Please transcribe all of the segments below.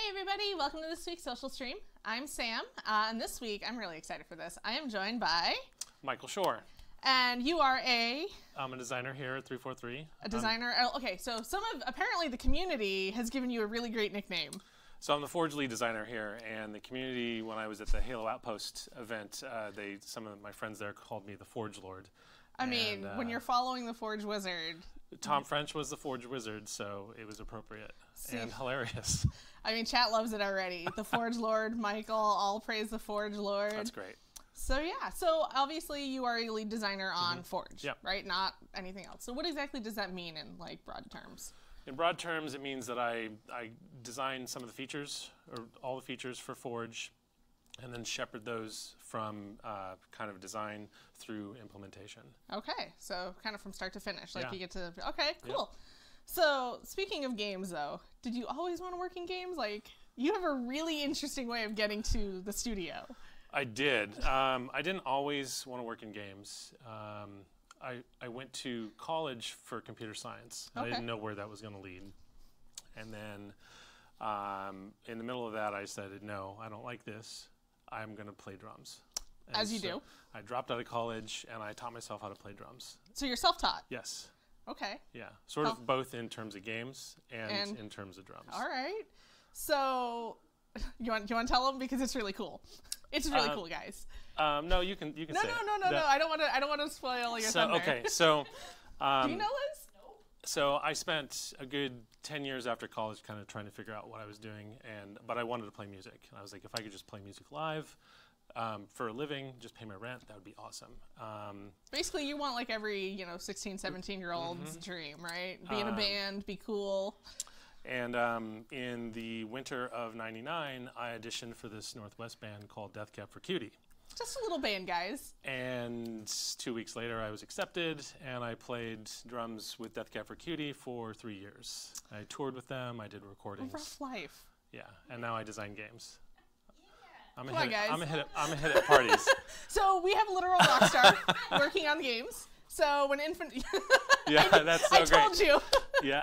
everybody, welcome to this week's social stream. I'm Sam, and this week, I'm really excited for this. I am joined by... Michael Shore. And you are a... I'm a designer here at 343. A designer. Okay, so apparently the community has given you a really great nickname. So I'm the Forge lead designer here, and the community, when I was at the Halo Outpost event, some of my friends there called me the Forge Lord. I mean, when you're following the Forge Wizard... Tom French was the Forge Wizard, so it was appropriate and hilarious. I mean, chat loves it already. The Forge Lord, Michael, all praise the Forge Lord. That's great. So yeah, so obviously you are a lead designer on Forge, Yep. right? Not anything else. So what exactly does that mean in like broad terms? In broad terms, it means that I design some of the features, or all the features for Forge, and then shepherd those from kind of design through implementation. Okay, so kind of from start to finish, like Yeah. you get to, okay, cool. Yep. So speaking of games though, did you always want to work in games? Like, you have a really interesting way of getting to the studio. I did. I didn't always want to work in games. I went to college for computer science. Okay. I didn't know where that was going to lead. And then in the middle of that, I decided, no, I don't like this. I'm going to play drums. And as you do. I dropped out of college, and I taught myself how to play drums. So you're self-taught? Yes. Okay. Yeah, sort of both in terms of games and in terms of drums. All right. So you want to tell them, because it's really cool. It's really cool, guys. No, you can say it. No. I don't want to spoil your thunder. Okay, so do you know Liz? No. So I spent a good 10 years after college kind of trying to figure out what I was doing, but I wanted to play music. And I was like, if I could just play music live for a living, just pay my rent, that would be awesome. Basically, you want like every 16, 17-year-old's dream, right? Be in a band, be cool. And in the winter of '99, I auditioned for this Northwest band called Death Cab for Cutie. Just a little band, guys. And 2 weeks later, I was accepted, and I played drums with Death Cab for Cutie for 3 years. I toured with them. I did recordings. A rough life. Yeah, and now I design games. Come on, guys. I'm a hit at parties. So we have a literal rock star working on games. So when yeah, that's so great. I told you. Yeah.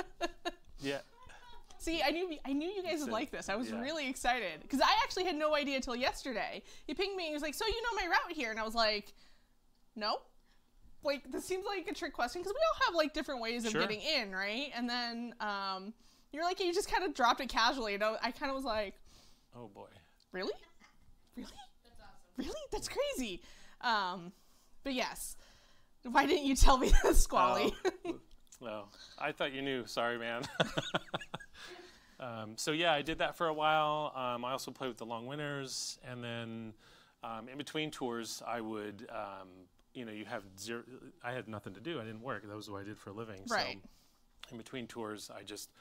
See, I knew you guys would like this. I was really excited because I actually had no idea till yesterday. He pinged me and he was like, "So you know my route here?" And I was like, "No." Like, this seems like a trick question because we all have like different ways of getting in, right? And then you're like, you just kind of dropped it casually. And I kind of was like, "Oh boy, really? That's awesome. Really? That's crazy." But yes, why didn't you tell me this, Squally? Well, I thought you knew. Sorry, man. So yeah, I did that for a while. I also played with the Long Winters, and then in between tours, I would, I had nothing to do. I didn't work. That was what I did for a living. Right. So in between tours, I just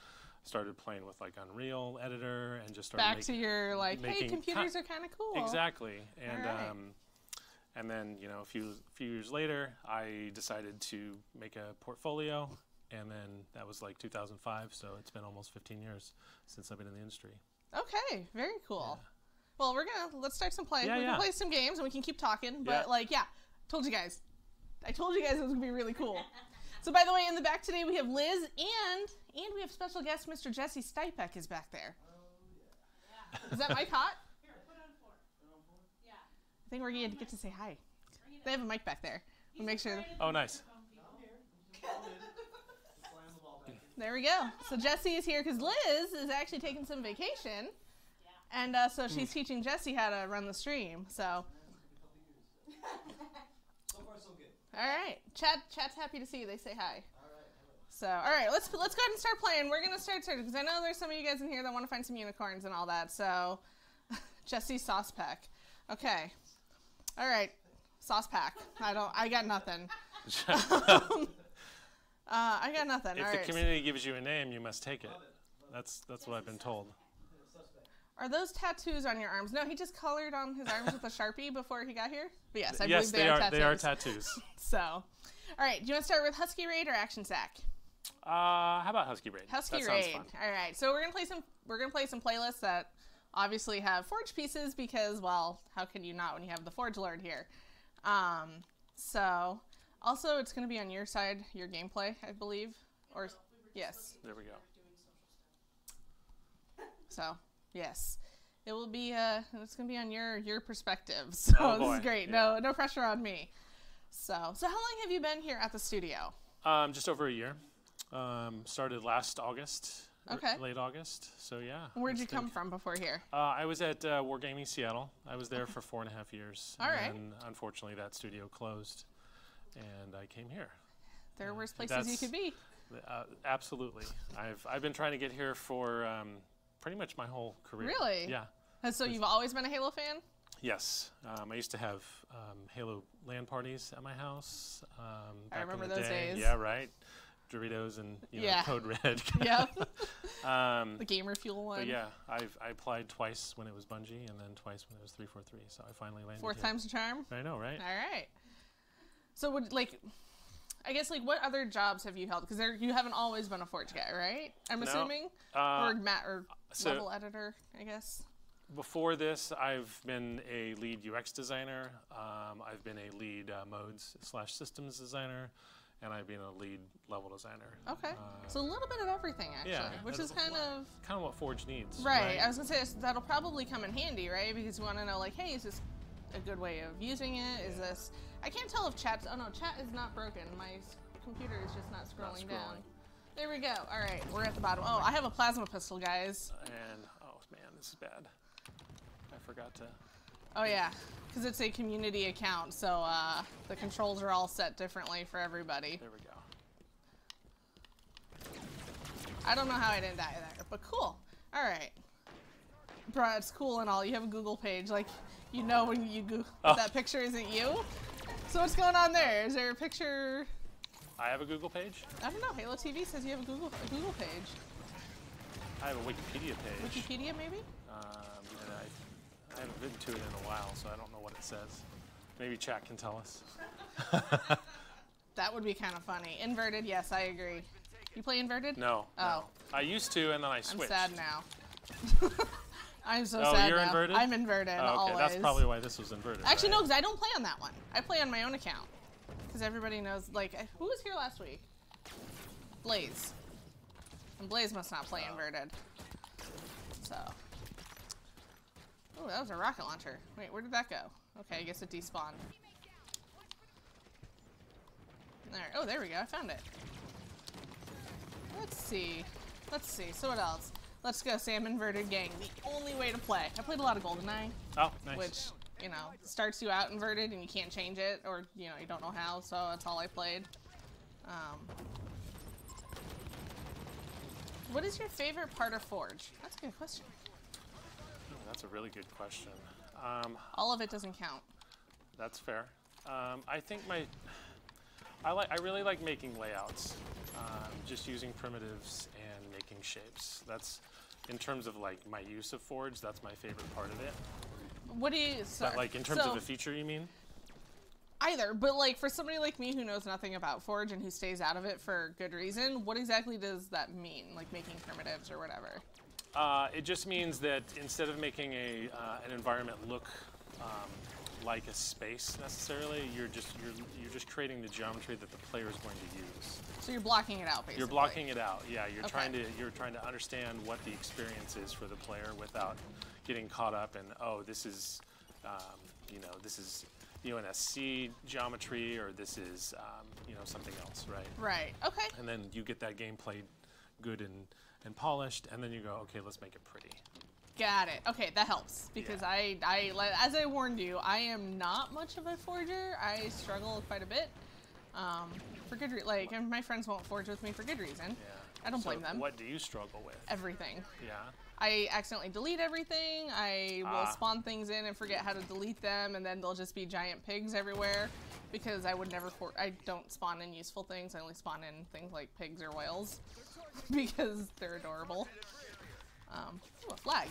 started playing with like Unreal Editor and just started to your like, hey, computers are kind of cool. Exactly, and and then a few years later, I decided to make a portfolio. And then that was like 2005, so it's been almost 15 years since I've been in the industry. Okay, very cool. Yeah. Well, let's start some play. Yeah, we can play some games and we can keep talking. But I told you guys it was gonna be really cool. So by the way, in the back today we have Liz and we have special guest Mr. Jesse Stipek is back there. Oh yeah. Is that mic hot? Here, put on 4. Yeah. I think we're gonna get to say hi. They have a mic back there. We'll make sure. Oh, nice. There we go. So Jessie is here because Liz is actually taking some vacation. Yeah. And so she's teaching Jessie how to run the stream. So. So far, so good. All right. Chat's happy to see you. They say hi. All right, let's go ahead and start playing. We're going to start searching because I know there's some of you guys in here that want to find some unicorns and all that. So Jessie Sauce Pack. Okay. All right. Sauce Pack. I got nothing. I got nothing. If the community gives you a name, you must take it. That's what I've been told. Are those tattoos on your arms? No, he just colored on his arms with a Sharpie before he got here. But yes, I believe they are tattoos. They are tattoos. So, all right. Do you want to start with Husky Raid or Action Sack? How about Husky Raid? Husky Raid. All right. So we're gonna play some playlists that obviously have Forge pieces because, well, how can you not when you have the Forge Lord here? So. Also, it's going to be on your side, your gameplay, I believe. Or yes. There we go. So, Yes. It will be, it's going to be on your perspective. So this is great. Yeah. No pressure on me. So how long have you been here at the studio? Just over a year. Started last August. Okay. Late August. So yeah. Where'd you come from before here? I was at Wargaming Seattle. I was there for 4.5 years. All right. And unfortunately that studio closed and I came here. There are worse places you could be. Absolutely. I've been trying to get here for pretty much my whole career. Really? Yeah. And so you've always been a Halo fan? Yes. I used to have Halo LAN parties at my house. I remember those days. Yeah, right. Doritos and Code Red. Yep. The Gamer Fuel one. But yeah, I applied twice when it was Bungie and then twice when it was 343. So I finally landed. Fourth time's a charm. I know, right? All right. So I guess what other jobs have you held? Because you haven't always been a Forge guy, right? I'm assuming, or level editor, I guess. Before this, I've been a lead UX designer. I've been a lead modes/systems designer. And I've been a lead level designer. Okay, so a little bit of everything, actually, which is kind of what Forge needs. Right. I was gonna say that'll probably come in handy, right? Because you want to know, hey, is this a good way of using it? Is this? I can't tell if chat's. Oh no, chat is not broken. My computer is just not scrolling down. There we go. All right, we're at the bottom. Oh, I have a plasma pistol, guys. And oh man, this is bad. I forgot to. Oh yeah. Because it's a community account, so the controls are all set differently for everybody. There we go. I don't know how I didn't die there, but cool. All right. Bro, it's cool and all. You have a Google page. When you Google that picture isn't you. So what's going on there? Is there a picture? I have a Google page? I don't know. Halo TV says you have a Google page. I have a Wikipedia page. Wikipedia, maybe? I haven't been to it in a while, so I don't know what it says. Maybe chat can tell us. That would be kind of funny. Inverted, yes, I agree. You play Inverted? No. Oh. No. I used to, and then I switched. I'm sad now. I'm so sad you're now. inverted? I'm inverted, okay. always. That's probably why this was inverted. Actually, right? no, because I don't play on that one. I play on my own account. Because everybody knows, who was here last week? Blaze. And Blaze must not play Inverted. So. Oh, that was a rocket launcher. Wait, where did that go? Okay, I guess it despawned. There. Oh, there we go. I found it. Let's see. So what else? Let's go, Sam. Inverted gang. The only way to play. I played a lot of GoldenEye. Oh, nice. Which, starts you out inverted and you can't change it, or, you don't know how, so that's all I played. What is your favorite part of Forge? That's a good question. That's a really good question. All of it doesn't count. That's fair. I think I really like making layouts, just using primitives and making shapes. That's, in terms of my use of Forge, that's my favorite part of it. What do you? But in terms of a feature, you mean? Either, but for somebody like me who knows nothing about Forge and who stays out of it for good reason, what exactly does that mean? Making primitives or whatever. It just means that instead of making an environment look like a space necessarily, you're just creating the geometry that the player is going to use. So you're blocking it out, basically. You're blocking it out. Yeah, you're okay. trying to understand what the experience is for the player without getting caught up in, oh, this is this is UNSC geometry, or this is something else, right? Right. Okay. And then you get that gameplay good and polished, and then you go, okay, let's make it pretty. Got it. Okay, that helps, because I as I warned you, I am not much of a forger. I struggle quite a bit. For good reason. My friends won't forge with me for good reason. Yeah. I don't blame them. What do you struggle with? Everything. Yeah. I accidentally delete everything. I will spawn things in and forget how to delete them, and then they'll just be giant pigs everywhere. Because I would never I don't spawn in useful things. I only spawn in things like pigs or whales, because they're adorable. Ooh, a flag.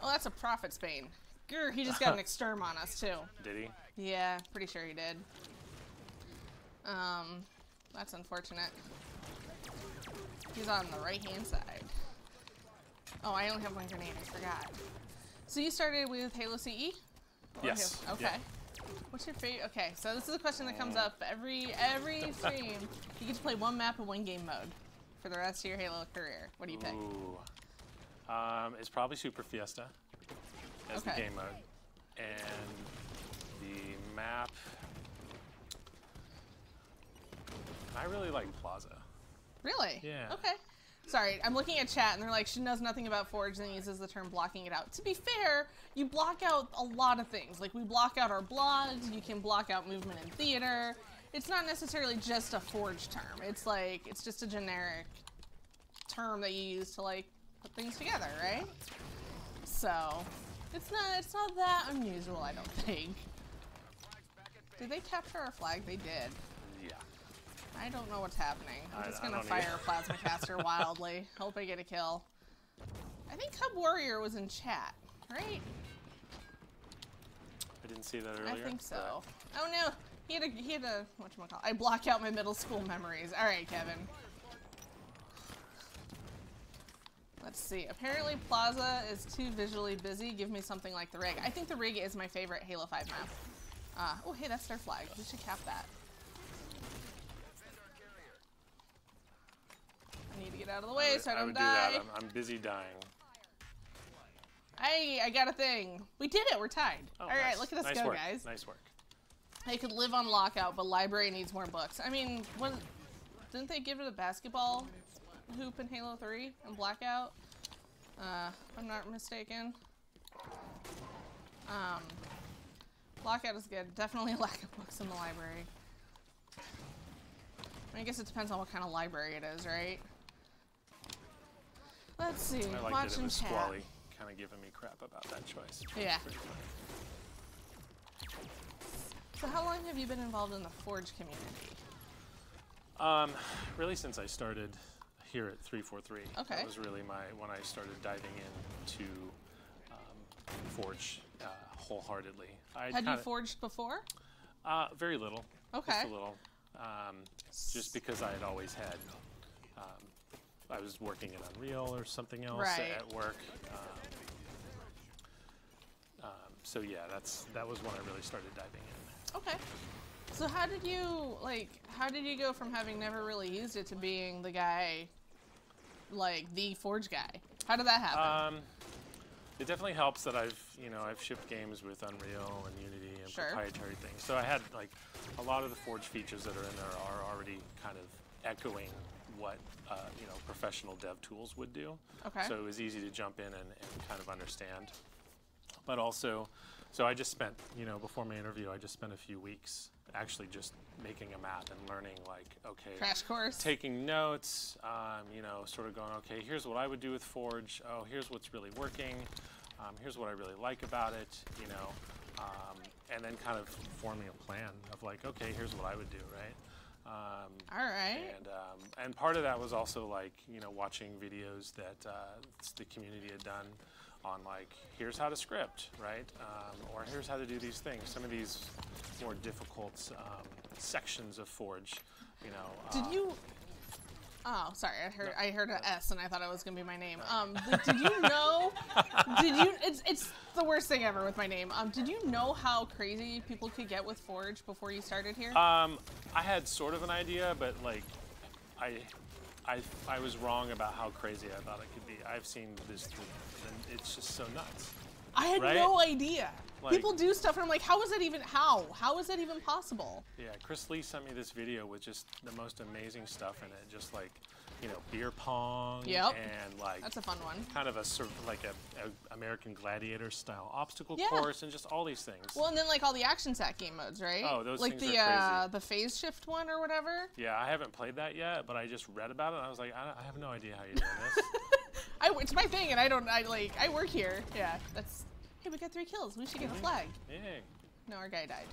Oh, that's a Prophet's Bane. Grr, he just got an exterm on us too. Did he? Yeah, pretty sure he did. That's unfortunate. He's on the right-hand side. Oh, I only have one grenade, I forgot. So you started with Halo CE? Yes. Okay. Yeah. What's your favorite? Okay, so this is a question that comes up every stream. You get to play one map in one game mode for the rest of your Halo career. What do you pick? Ooh. It's probably Super Fiesta as the Okay. game mode. And the map, I really like Plaza. Really? Yeah. Okay. Sorry, I'm looking at chat and they're like, she knows nothing about Forge and uses the term blocking it out. To be fair, you block out a lot of things. Like, we block out our blogs, you can block out movement in theater. It's not necessarily just a Forge term. It's like, it's just a generic term that you use to, like, put things together, right? So, it's not that unusual, I don't think. Did they capture our flag? They did. Yeah. I don't know what's happening. I'm just gonna don't fire either. a plasma caster wildly. Hope I get a kill. I think Cub Warrior was in chat, right? I didn't see that earlier. I think so. Oh no, he had a whatchamacallit. I block out my middle school memories. All right, Kevin. Let's see. Apparently Plaza is too visually busy. Give me something like the rig. I think the rig is my favorite Halo 5 map. Oh hey, that's their flag. We should cap that. I need to get out of the way so I don't die. Do that. I'm busy dying. Hey, I got a thing. We did it. We're tied. Oh, All right, nice. look at us Nice go, work. guys. Nice work. I could live on lockout, but library needs more books. I mean, didn't they give it a basketball hoop in Halo 3 and Blackout? If I'm not mistaken. Lockout is good. Definitely a lack of books in the library. I guess it depends on what kind of library it is, right? Let's see. I liked Watch it. It and was chat. Squally kind of giving me crap about that choice. Yeah. Pretty funny. So how long have you been involved in the Forge community? Really since I started here at 343. Okay. That was really when I started diving into Forge wholeheartedly. Had you forged before? Very little. Okay. Just a little. Just because I had always had. I was working in Unreal or something else Right. at work. So yeah, that was when I really started diving in. Okay. So how did you go from having never really used it to being the guy, like the Forge guy? How did that happen? It definitely helps that I've shipped games with Unreal and Unity and Sure. proprietary things. So I had like a lot of the Forge features that are in there are already kind of echoing what professional dev tools would do. Okay. So it was easy to jump in and kind of understand. But also, so I just spent, before my interview, I just spent a few weeks actually just making a map and learning, like, okay, Crash course. taking notes, sort of going, okay, here's what I would do with Forge. Oh, here's what's really working. Here's what I really like about it, and then kind of forming a plan of like, okay, here's what I would do, right? All right. And part of that was also like, watching videos that the community had done on like, here's how to script, right? Or here's how to do these things. Some of these more difficult sections of Forge, Did you? Oh, sorry. I heard an S and I thought it was gonna be my name. Did you know? It's the worst thing ever with my name. Did you know how crazy people could get with Forge before you started here? I had sort of an idea, but like, I was wrong about how crazy I thought it could be. I've seen this, and it's just so nuts. I had right? no idea. Like- People do stuff, and I'm like, how is that even? How is that even possible? Yeah, Chris Lee sent me this video with just the most amazing stuff in it, just like, beer pong, Yep. and like That's a fun one. kind of a sort of like a American Gladiator style obstacle Yeah. course, and just all these things. Well, and then like all the action sack game modes, right? Oh, those like things the are crazy. the phase shift one or whatever. Yeah, I haven't played that yet, but I just read about it, and I was like, I have no idea how you're doing this. It's my thing, and I work here. Yeah, that's. Hey, we got 3 kills. We should get a flag. Yeah. No, our guy died.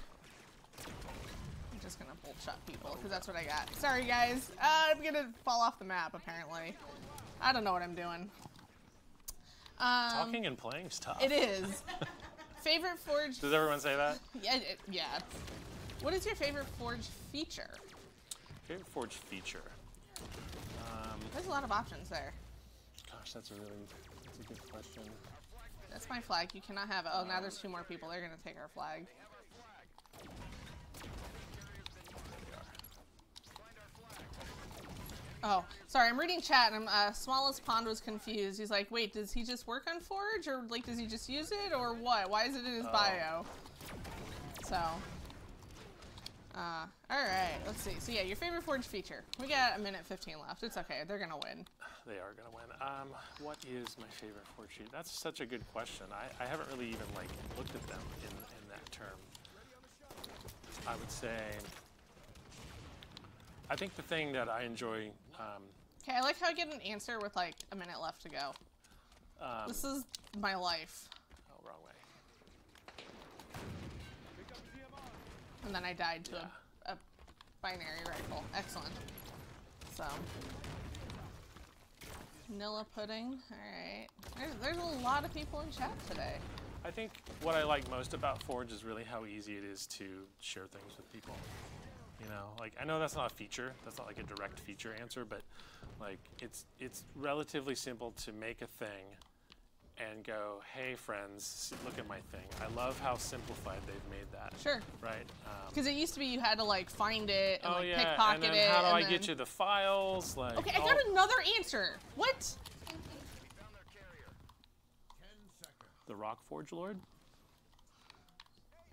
I'm just gonna bolt shot people because that's what I got. Sorry, guys. I'm gonna fall off the map apparently. I don't know what I'm doing. Talking and playing's tough. It is. Favorite Forge? Does everyone say that? Yeah, yeah. What is your favorite Forge feature? Favorite Forge feature? There's a lot of options there. Gosh, that's a good question. That's my flag. You cannot have it. Oh, now there's 2 more people. They're gonna take our flag. Oh, sorry, I'm reading chat, and Smallest Pond was confused. He's like, wait, does he just work on Forge, or like, does he just use it, or what? Why is it in his bio? So, all right, let's see. So yeah, your favorite Forge feature. We got 1:15 left. It's okay. They're gonna win. They are gonna win. What is my favorite Forge feature? That's such a good question. I haven't really even like looked at them in that term. I would say, I think the thing that I enjoy. Okay, I like how I get an answer with like a minute left to go. This is my life. Oh, wrong way. And then I died to a binary rifle. Excellent. So, vanilla pudding. All right. There's a lot of people in chat today. I think what I like most about Forge is really how easy it is to share things with people. You know, like, I know that's not a feature, that's not like a direct feature answer, but like it's relatively simple to make a thing and go, hey friends, look at my thing. I love how simplified they've made that. Sure. Right? Because it used to be you had to like find it and like pickpocket and then it. How do I get you the files? Like, okay, I got another answer. What? The Rock Forge Lord?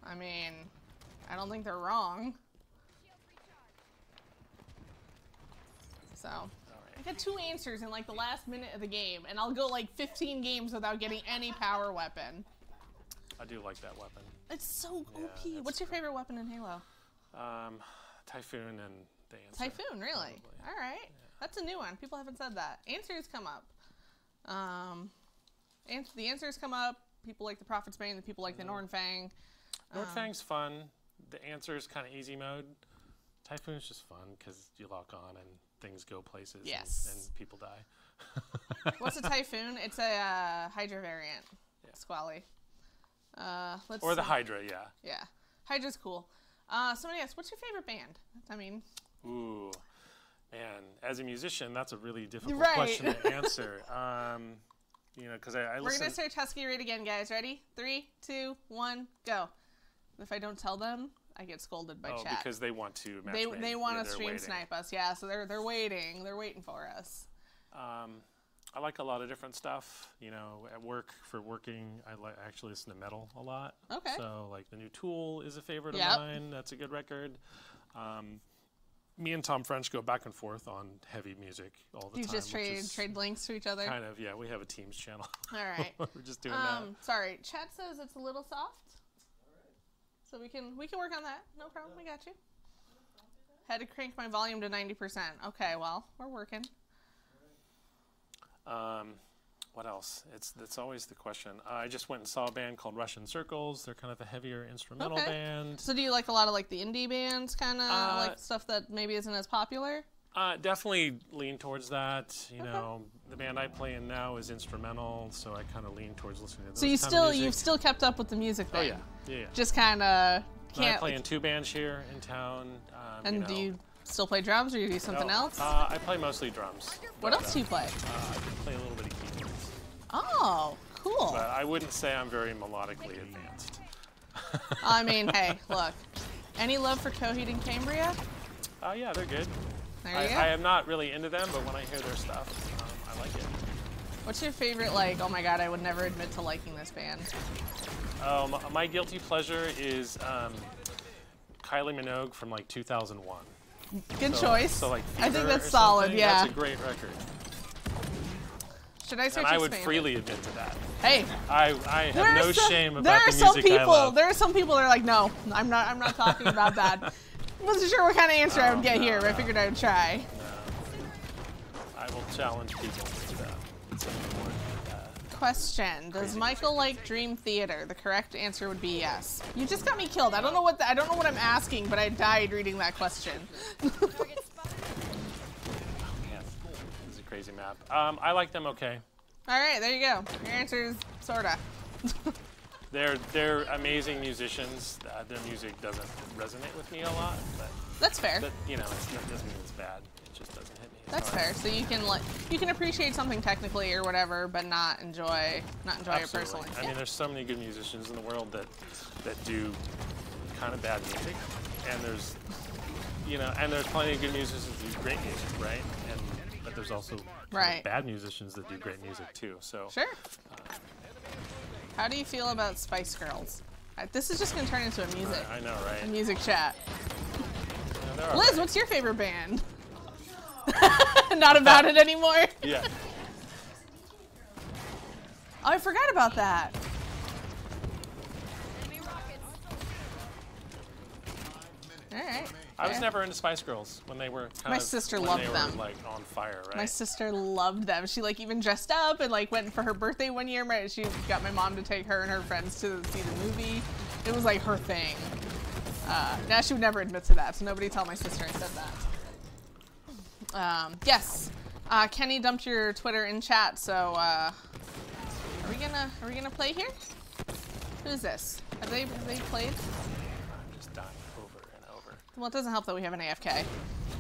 I mean, I don't think they're wrong. So, I got 2 answers in like the last minute of the game, and I'll go like 15 games without getting any power weapon. I do like that weapon. It's so OP. Yeah, What's your favorite weapon in Halo? Typhoon and the answer. Typhoon, really? Probably. All right. Yeah. That's a new one. People haven't said that. Answers come up. The answers come up. People like the Prophet's Bane. The people like the Nornfang. Nornfang's fun. The answer is kind of easy mode. Typhoon's just fun because you lock on and things go places. Yes. And people die. What's a Typhoon? It's a Hydra variant. Yeah. Squally. Or the Hydra, yeah. Yeah. Hydra's cool. Somebody asked, what's your favorite band? I mean... Ooh. Man, as a musician, that's a really difficult question to answer. You know, because I listen... We're going to search Husky Raid again, guys. Ready? 3, 2, 1, go. If I don't tell them, I get scolded by chat. Oh, because they want to match They want to stream waiting. snipe us, yeah. So they're waiting. They're waiting for us. I like a lot of different stuff. You know, at work, for working, I actually listen to metal a lot. Okay. So, like, the new Tool is a favorite of mine. That's a good record. Me and Tom French go back and forth on heavy music all the time. You just trade links to each other? Kind of, yeah. We have a Teams channel. All right. We're just doing that. Sorry, chat says it's a little soft. So we can work on that. No problem. We got you. Had to crank my volume to 90%. Okay, well, we're working. What else? That's always the question. I just went and saw a band called Russian Circles. They're kind of a heavier instrumental band. So do you like a lot of like the indie bands, kind of like stuff that maybe isn't as popular? Definitely lean towards that. You know, the band I play in now is instrumental, so I kind of lean towards listening to those So you've still kept up with the music thing? Oh yeah. Just kind of can't. I play in 2 bands here in town. And do you still play drums, or you do something else? I play mostly drums. What else do you play? I play a little bit of keyboards. Oh, cool. But I wouldn't say I'm very melodically advanced. I mean, hey, look. Any love for Coheed and Cambria? Yeah, they're good. There you go. I am not really into them, but when I hear their stuff, I like it. What's your favorite, like, oh my god, I would never admit to liking this band? My guilty pleasure is Kylie Minogue from like 2001. Good choice. So like I think that's solid, yeah. That's a great record. Should I search And I would freely admit to that. Hey. I have no shame about the music I love. There are some people that are like, no, I'm not talking about that. Wasn't sure what kind of answer I would get here, but I figured I would try. No. I will challenge people with some more. Question: does Michael like Dream Theater? The correct answer would be yes. You just got me killed. I don't know what I'm asking, but I died reading that question. Oh, man. This is a crazy map. I like them okay. All right, there you go. Your answer is sorta. They're amazing musicians. Their music doesn't resonate with me a lot, but that's fair. But, you know, it doesn't mean it's bad. It just doesn't hit me. That's fair. So you can appreciate something technically or whatever, but not enjoy it personally. I mean, there's so many good musicians in the world that do kind of bad music, and there's plenty of good musicians who do great music, right? And but there's also bad musicians that do great music too. So sure. How do you feel about Spice Girls? This is just gonna turn into a music. I know, right? A music chat. Yeah, Liz, what's your favorite band? Not about it anymore. Yeah. Oh, I forgot about that. All right. I was never into Spice Girls when they were My sister loved them. Like on fire, right? My sister loved them. She like even dressed up and like went for her birthday one year. She got my mom to take her and her friends to see the movie. It was like her thing. Now she would never admit to that, so nobody tell my sister I said that. Yes. Kenny dumped your Twitter in chat, so are we gonna play here? Who is this? Have they played? I'm just dying over and over. Well, it doesn't help that we have an AFK.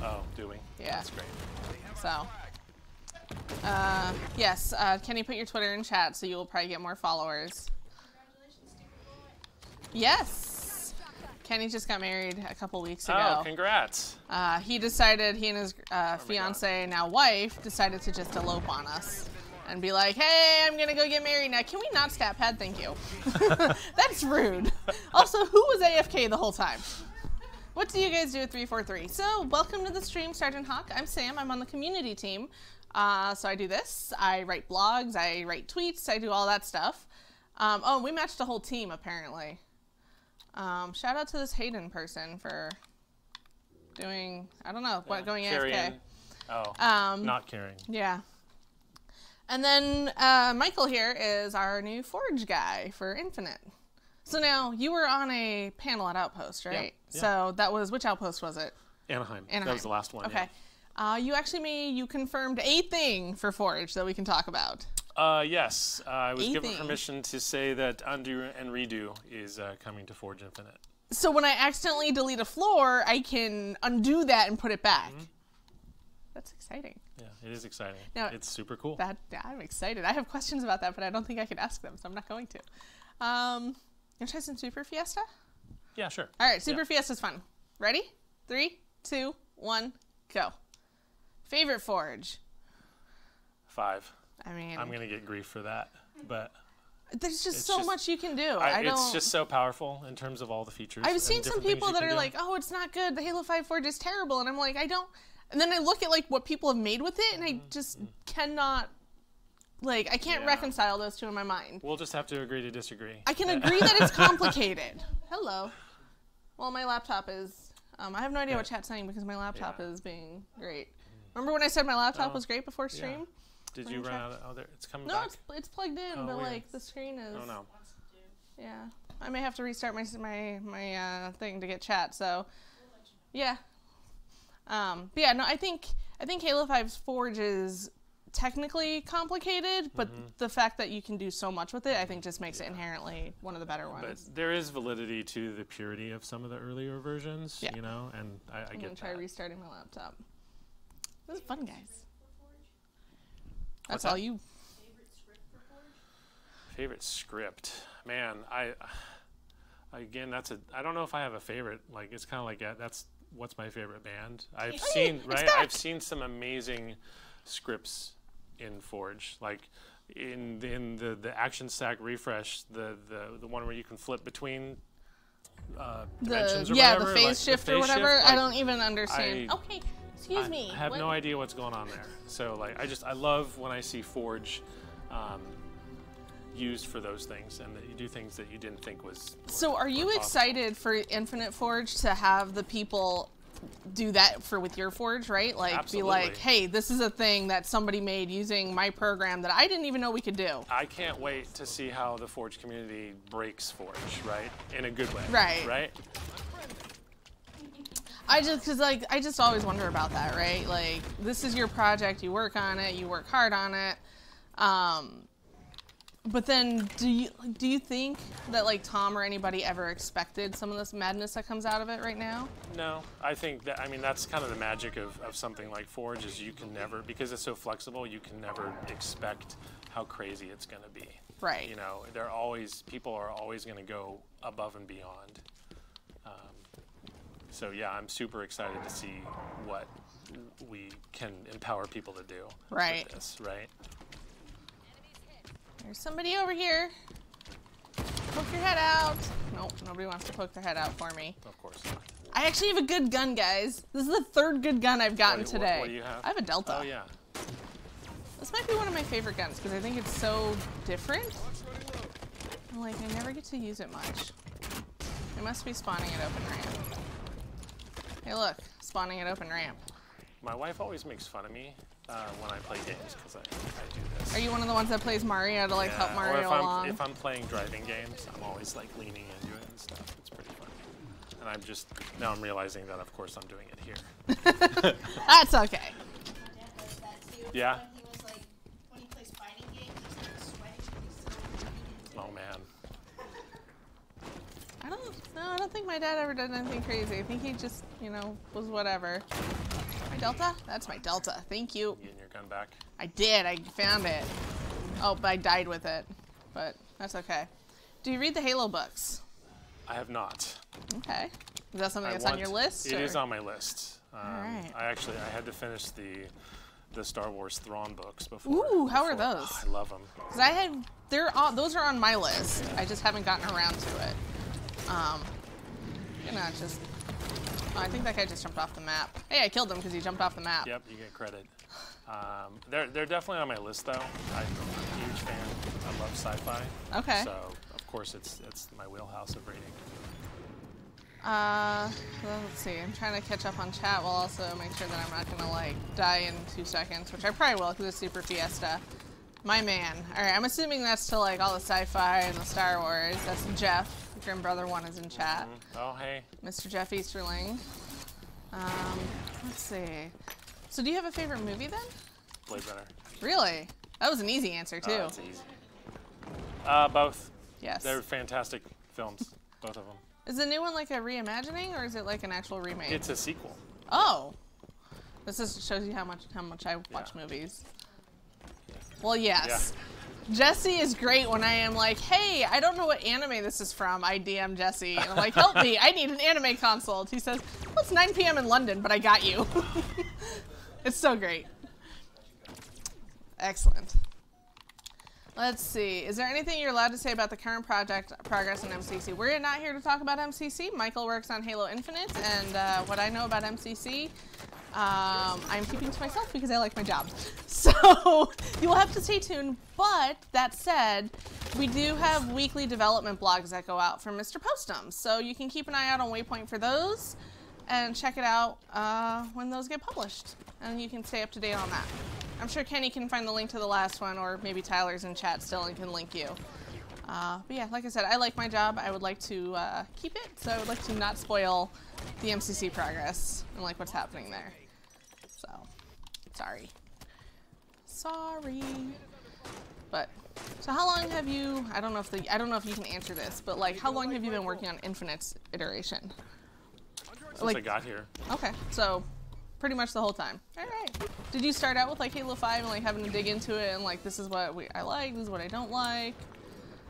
Oh, do we? Yeah. That's great. So, yes, Kenny, put your Twitter in chat, so you will probably get more followers. Yes. Kenny just got married a couple weeks ago. Oh, congrats. He decided, he and his fiance, now wife, decided to just elope on us and be like, hey, I'm gonna go get married now. Can we not stat pad? Thank you. That's rude. Also, who was AFK the whole time? What do you guys do at 343? So, welcome to the stream, Sergeant Hawk. I'm Sam. I'm on the community team. So I do this. I write blogs. I write tweets. I do all that stuff. Oh, we matched a whole team, apparently. Shout out to this Hayden person for doing, I don't know, what, going AFK. Oh, not caring. Yeah. And then Michael here is our new Forge guy for Infinite. So now, you were on a panel at Outpost, right? Yeah. So that was, which Outpost was it? Anaheim. That was the last one. Okay. Yeah. You confirmed a thing for Forge that we can talk about. Yes. I was given permission to say that Undo and Redo is coming to Forge Infinite. So when I accidentally delete a floor, I can undo that and put it back. Mm-hmm. That's exciting. Yeah, it is exciting. Now, it's super cool. I'm excited. I have questions about that, but I don't think I could ask them, so I'm not going to. You want to try some Super Fiesta? Yeah, sure. All right, Super Fiesta's fun. Ready? 3, 2, 1, go. Favorite Forge? 5. I mean, I'm gonna get grief for that, but there's just so much you can do. It's just so powerful in terms of all the features. I've seen some people that are like, "Oh, it's not good. The Halo 5 Forge is terrible," and I'm like, I don't. And then I look at like what people have made with it, and I just cannot. Like, I can't reconcile those two in my mind. We'll just have to agree to disagree. I can agree that it's complicated. Hello. Well, my laptop is. I have no idea what chat's saying because my laptop is being great. Remember when I said my laptop was great before stream? Yeah. Did you run out of... Oh, there, it's coming back? No, it's plugged in, but, like, the screen is... Oh, no. Yeah. I may have to restart my thing to get chat, so... Yeah. But yeah, no, I think Halo 5's Forge is technically complicated, but the fact that you can do so much with it, I think just makes it inherently one of the better ones. But there is validity to the purity of some of the earlier versions, you know, and I get that. I'm going to try restarting my laptop. This is fun, guys. That's all you. Favorite script for Forge? Favorite script, man. Again, I don't know if I have a favorite. Like, it's kind of like that's what's my favorite band. I've seen some amazing scripts in Forge, like in the action stack refresh, the one where you can flip between dimensions or whatever. The phase shift or whatever. I don't even understand. Okay. Excuse me. I have no idea what's going on there. So like, I love when I see Forge used for those things, and that you do things that you didn't think was. So are you excited for Infinite Forge to have the people do that with your Forge, right? Like, absolutely. Be like, hey, this is a thing that somebody made using my program that I didn't even know we could do. I can't wait to see how the Forge community breaks Forge, right? In a good way. Right. Right? I just always wonder about that, right? Like, this is your project, you work on it, you work hard on it. But then do you think that like Tom or anybody ever expected some of this madness that comes out of it right now? No, I think that, I mean, that's kind of the magic of something like Forge, is you can never, because it's so flexible, you can never expect how crazy it's going to be. Right. You know, people are always going to go above and beyond. So yeah, I'm super excited to see what we can empower people to do. Right. With this, right. There's somebody over here. Poke your head out. Nope, nobody wants to poke their head out for me. Of course not. I actually have a good gun, guys. This is the third good gun I've gotten today. What do you have? I have a Delta. Oh, yeah. This might be one of my favorite guns because I think it's so different. And, like, I never get to use it much. I must be spawning at open ramp. Hey, look, spawning at open ramp. My wife always makes fun of me when I play games because I do this. Are you one of the ones that plays Mario to like help Mario along? If I'm playing driving games, I'm always like leaning into it and stuff. It's pretty fun. And now I'm realizing that of course I'm doing it here. That's okay. My dad does that too. Yeah. When he plays fighting games, he's like sweating. Oh man. I don't think my dad ever did anything crazy. I think he just, was whatever. My Delta? That's my Delta. Thank you. You getting your gun back? I did. I found it. Oh, but I died with it. But that's okay. Do you read the Halo books? I have not. Okay. Is that something that's on your list? It is on my list. Alright. I had to finish the Star Wars Thrawn books before. Ooh, how are those? Oh, I love them. Because those are on my list. I just haven't gotten around to it. I think that guy just jumped off the map. Hey, I killed him because he jumped off the map. Yep, you get credit. They're definitely on my list though. I'm a huge fan. I love sci-fi. Okay. So of course it's my wheelhouse of reading. Let's see. I'm trying to catch up on chat while also make sure that I'm not gonna like die in 2 seconds, which I probably will because it's Super Fiesta. My man. All right, I'm assuming that's to like all the sci-fi and the Star Wars. That's Jeff. Grim Brother 1 is in chat. Oh, hey. Mr. Jeff Easterling. Let's see. So do you have a favorite movie then? Blade Runner. Really? That was an easy answer too. That's easy. Both. Yes. They're fantastic films, both of them. Is the new one like a reimagining or is it like an actual remake? It's a sequel. Oh. This just shows you how much I watch movies. Well, yes. Yeah. Jesse is great when I am like, hey, I don't know what anime this is from. I DM Jesse. And I'm like, help me. I need an anime consult. He says, well, it's 9 p.m. in London, but I got you. It's so great. Excellent. Let's see. Is there anything you're allowed to say about the current progress in MCC? We're not here to talk about MCC. Michael works on Halo Infinite, and what I know about MCC, I'm keeping to myself because I like my job. So you will have to stay tuned. But that said, we do have weekly development blogs that go out from Mr. Postum. So you can keep an eye out on Waypoint for those and check it out when those get published. And you can stay up to date on that. I'm sure Kenny can find the link to the last one, or maybe Tyler's in chat still and can link you. But yeah, like I said, I like my job. I would like to keep it, so I would like to not spoil the MCC progress and like what's happening there. So, sorry. But so how long have you? I don't know if you can answer this, but like how long have you been working on Infinite's iteration? Since I got here. Okay, so pretty much the whole time. All right. Did you start out with like Halo 5 and like having to dig into it and like this is what I like, this is what I don't like?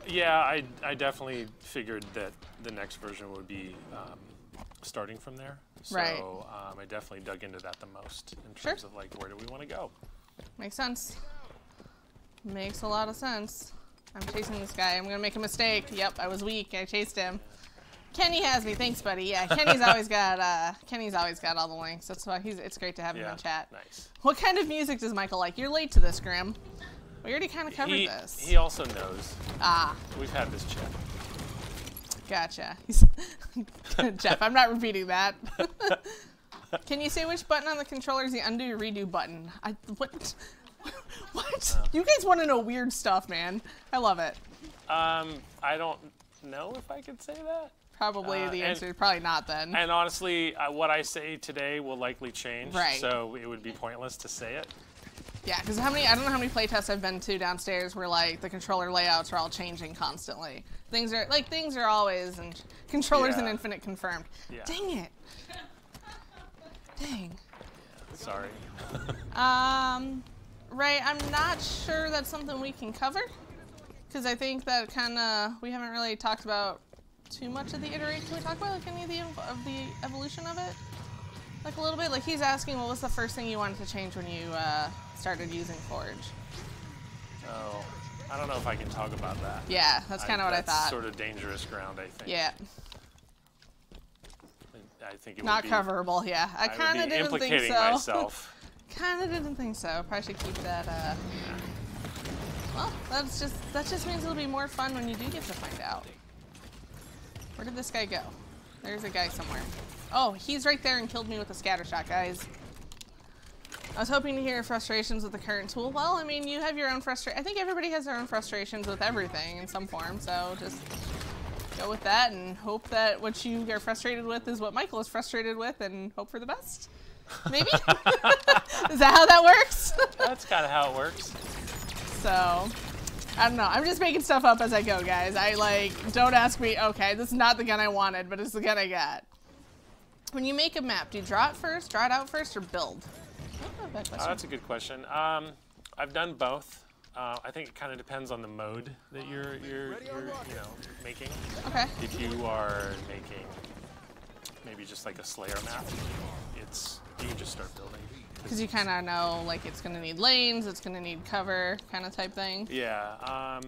Yeah, I definitely figured that the next version would be starting from there. So right. I definitely dug into that the most in terms of like where do we want to go. Makes sense. Makes a lot of sense. I'm chasing this guy. I'm gonna make a mistake. Yep, I was weak. I chased him. Kenny has me. Thanks, buddy. Yeah, Kenny's always got all the links. That's why it's great to have him in chat. Nice. What kind of music does Michael like? You're late to this, Grim. We already kind of covered this. He also knows. Ah. We've had this chat. Gotcha. Jeff, I'm not repeating that. Can you say which button on the controller is the undo redo button? What? What? You guys want to know weird stuff, man. I love it. I don't know if I could say that. Probably the answer is probably not then. And honestly, what I say today will likely change. Right. So it would be pointless to say it. Yeah, because I don't know how many playtests I've been to downstairs where like the controller layouts are all changing constantly. Things are always and controllers in Infinite confirmed. Yeah. Dang it. Dang. Sorry. Right, I'm not sure that's something we can cover because I think that we haven't really talked about too much of the iteration. Can we talk about like any of the evolution of it? Like a little bit? Like he's asking what was the first thing you wanted to change when you started using Forge? Oh, I don't know if I can talk about that. Yeah, that's kind of what I thought. That's sort of dangerous ground, I think. Yeah. I think it Not would be... Coverable, yeah. I kind of didn't think so. implicating myself. Kind of didn't think so. Probably should keep that, Well, that just means it'll be more fun when you do get to find out. Where did this guy go? There's a guy somewhere. Oh, he's right there and killed me with a scatter shot, guys. I was hoping to hear frustrations with the current tool. Well, I mean, you have your own frustration. I think everybody has their own frustrations with everything in some form, so just go with that and hope that what you are frustrated with is what Michael is frustrated with and hope for the best. Maybe? Is that how that works? That's kind of how it works. So, I don't know. I'm just making stuff up as I go, guys. Don't ask me, okay, this is not the gun I wanted, but it's the gun I got. When you make a map, do you draw it first, draw it out first, or build? That's a good question. I've done both. I think it kind of depends on the mode that you're making. Okay. If you are making maybe just like a Slayer map, you can just start building. Because you kind of know, like, it's going to need lanes, it's going to need cover, kind of type thing. Yeah.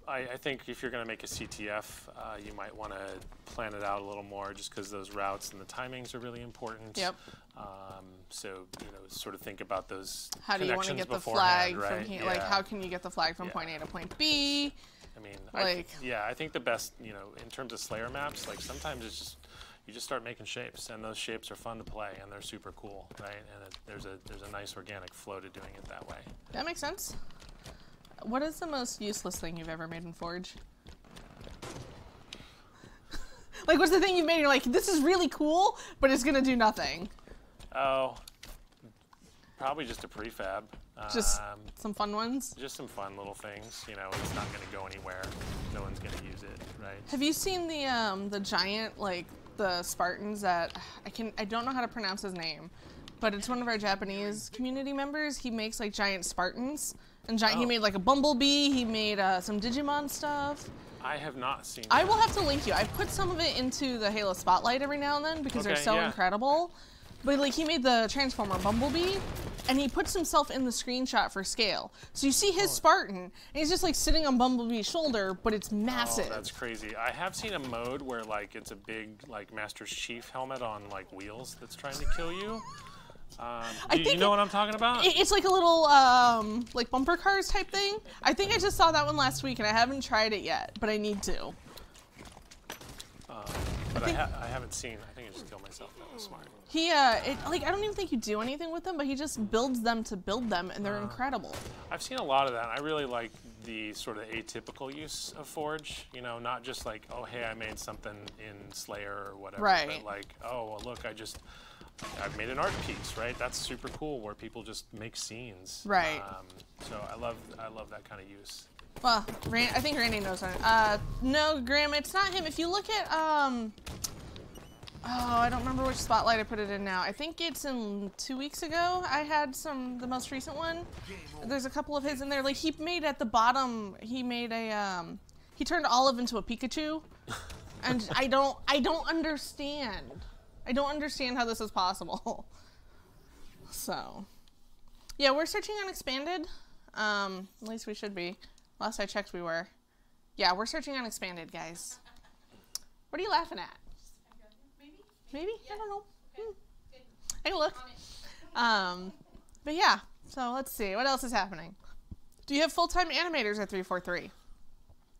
I think if you're going to make a CTF, you might want to plan it out a little more just because those routes and the timings are really important. Yep. So, sort of think about those how do you want to get the flag from here? Yeah. Like, how can you get the flag from point A to point B? I mean, I think the best, in terms of Slayer maps, like sometimes it's just, you just start making shapes, and those shapes are fun to play, and they're super cool, right? And there's a nice organic flow to doing it that way. That makes sense. What is the most useless thing you've ever made in Forge? Like, what's the thing you've made and you're like, this is really cool, but it's gonna do nothing? Oh, probably just a prefab. Just some fun ones? Just some fun little things. It's not gonna go anywhere. No one's gonna use it, right? Have you seen the giant, like, the Spartans that, I don't know how to pronounce his name, but it's one of our Japanese community members. He makes, like, giant Spartans. And he made like a bumblebee. He made some Digimon stuff. I have not seen that. I will have to link you. I put some of it into the Halo Spotlight every now and then because they're so incredible. But like he made the Transformer Bumblebee, and he puts himself in the screenshot for scale. So you see his Spartan, and he's just like sitting on Bumblebee's shoulder, but it's massive. Oh, that's crazy. I have seen a mode where like it's a big like Master Chief helmet on like wheels that's trying to kill you. You know what I'm talking about? It's like a little, like bumper cars type thing. I think I just saw that one last week, and I haven't tried it yet, but I need to. But I haven't seen. I think I just killed myself. That was smart. I don't even think you do anything with them, but he just builds them to build them, and they're incredible. I've seen a lot of that. I really like the sort of atypical use of Forge. Not just like, oh, hey, I made something in Slayer or whatever. Right. But like, oh, well, look, I've made an art piece, right? That's super cool where people just make scenes. Right. So I love that kind of use. Well, I think Randy knows that. No, Graham, it's not him. If you look at, I don't remember which spotlight I put it in now. I think it's in 2 weeks ago. I had the most recent one. There's a couple of his in there. Like he made at the bottom, he made he turned Olive into a Pikachu. And I don't understand. I don't understand how this is possible. So, yeah, we're searching on Expanded. At least we should be. Last I checked, we were. Yeah, we're searching on Expanded, guys. What are you laughing at? Maybe? Yeah. I don't know. I can look. But yeah, so let's see. What else is happening? Do you have full-time animators at 343?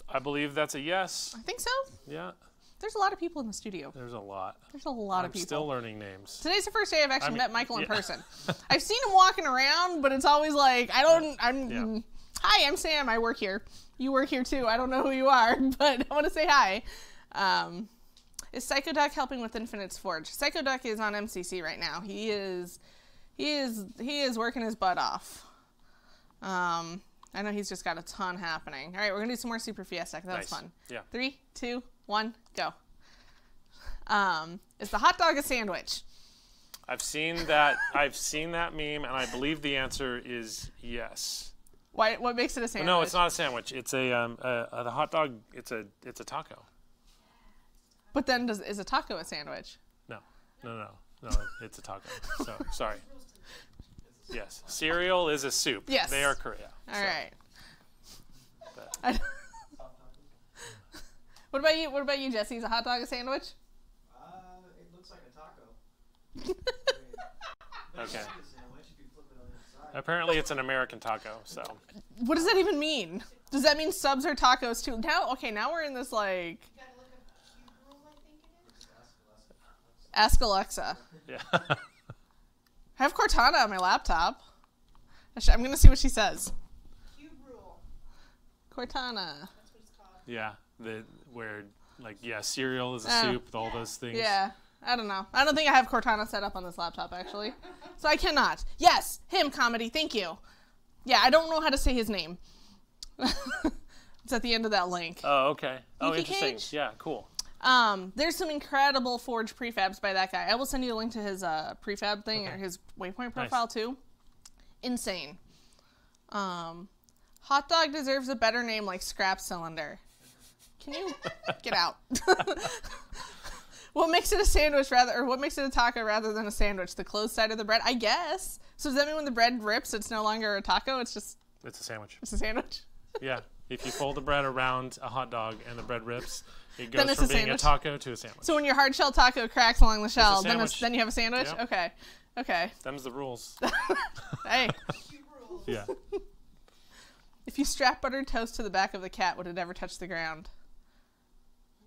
I believe that's a yes. I think so. Yeah. There's a lot of people in the studio. There's a lot. There's a lot of people. I'm still learning names. Today's the first day I've actually met Michael in person. I've seen him walking around, but it's always like, hi, I'm Sam. I work here. You work here too. I don't know who you are, but I want to say hi. Is Psychoduck helping with Infinite's Forge? Psychoduck is on MCC right now. He is working his butt off. I know he's just got a ton happening. All right, we're gonna do some more Super Fiesta. That was fun. Yeah. 3, 2, 1, go. Is the hot dog a sandwich? I've seen that meme, and I believe the answer is yes. Why? What makes it a sandwich? No, it's not a sandwich. It's the hot dog. It's a taco. But then, is a taco a sandwich? No. It's a taco. So sorry. Yes, cereal is a soup. Yes. They are correct. Yeah. All right. What about you? What about you, Jesse? Is a hot dog a sandwich? It looks like a taco. Okay. Apparently, it's an American taco. So. What does that even mean? Does that mean subs are tacos too? Now we're in this like. You gotta look up cube rule, I think it is. Ask Alexa. Yeah. I have Cortana on my laptop. I'm gonna see what she says. Cube rule. Cortana. That's what it's called. Yeah. Cereal is a soup. All those things. Yeah. I don't know. I don't think I have Cortana set up on this laptop, actually. So I cannot. Yes, him, Comedy. Thank you. Yeah, I don't know how to say his name. It's at the end of that link. Oh, okay. Oh, Leafy interesting. Cage? Yeah, cool. There's some incredible forged prefabs by that guy. I will send you a link to his prefab thing or his waypoint profile too. Insane. Hot dog deserves a better name like scrap cylinder. Can you get out? What makes it a sandwich what makes it a taco rather than a sandwich? The closed side of the bread, I guess. So does that mean when the bread rips, it's no longer a taco? It's a sandwich. Yeah. If you fold the bread around a hot dog and the bread rips, it Then goes it's from a being sandwich. a taco to a sandwich. So when your hard shell taco cracks along the shell, then sandwich. then you have a sandwich? Yep. Okay. Them's the rules. Hey. Cube rule. Yeah. If you strap buttered toast to the back of the cat, would it ever touch the ground?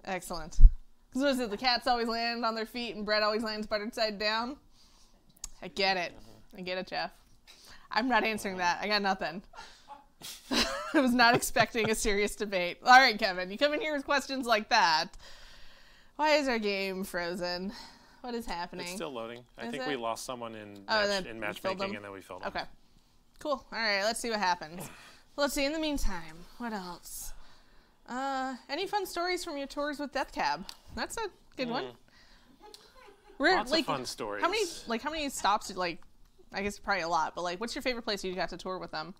Excellent. Because what is it? The cats always land on their feet and bread always lands buttered side down? I get it. I get it, Jeff. I'm not answering that. I got nothing. I was not expecting a serious debate. All right, Kevin, you come in here with questions like that. Why is our game frozen? What is happening? It's still loading. I think it? we lost someone in then matchmaking, and then we filled them. Okay. Cool. All right, let's see what happens. Let's see. In the meantime, what else? Any fun stories from your tours with Death Cab? That's a good one. Lots of fun stories. How many stops? I guess probably a lot. But what's your favorite place you got to tour with them?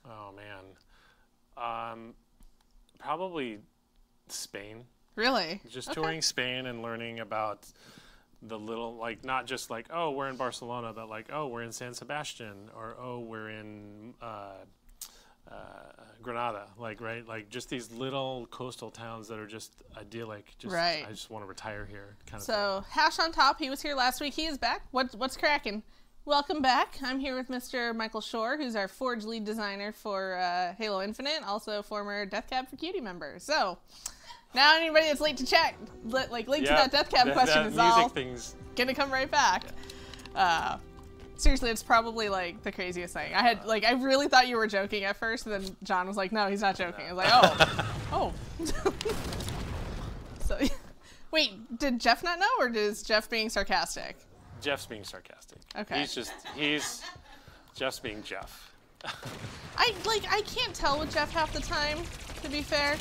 Oh man, probably Spain. Really? Just touring Spain and learning about the little, not just oh, we're in Barcelona, but oh, we're in San Sebastian, or oh, we're in Granada, right? Just these little coastal towns that are just idyllic. Right. I just want to retire here, kind of So, Hash on top, he was here last week. He is back. What's cracking? Welcome back. I'm here with Mr. Michael Shore, who's our Forge lead designer for Halo Infinite, also former Death Cab for Cutie member. So, now anybody that's late to check, late to that Death Cab question is all gonna come right back. Yeah. Seriously, it's probably the craziest thing. I really thought you were joking at first, and then John was like, "No, he's not joking." I was like, "Oh." So, wait, did Jeff not know, or is Jeff being sarcastic? Jeff's being sarcastic. Okay. He's Jeff's being Jeff. I can't tell with Jeff half the time, to be fair.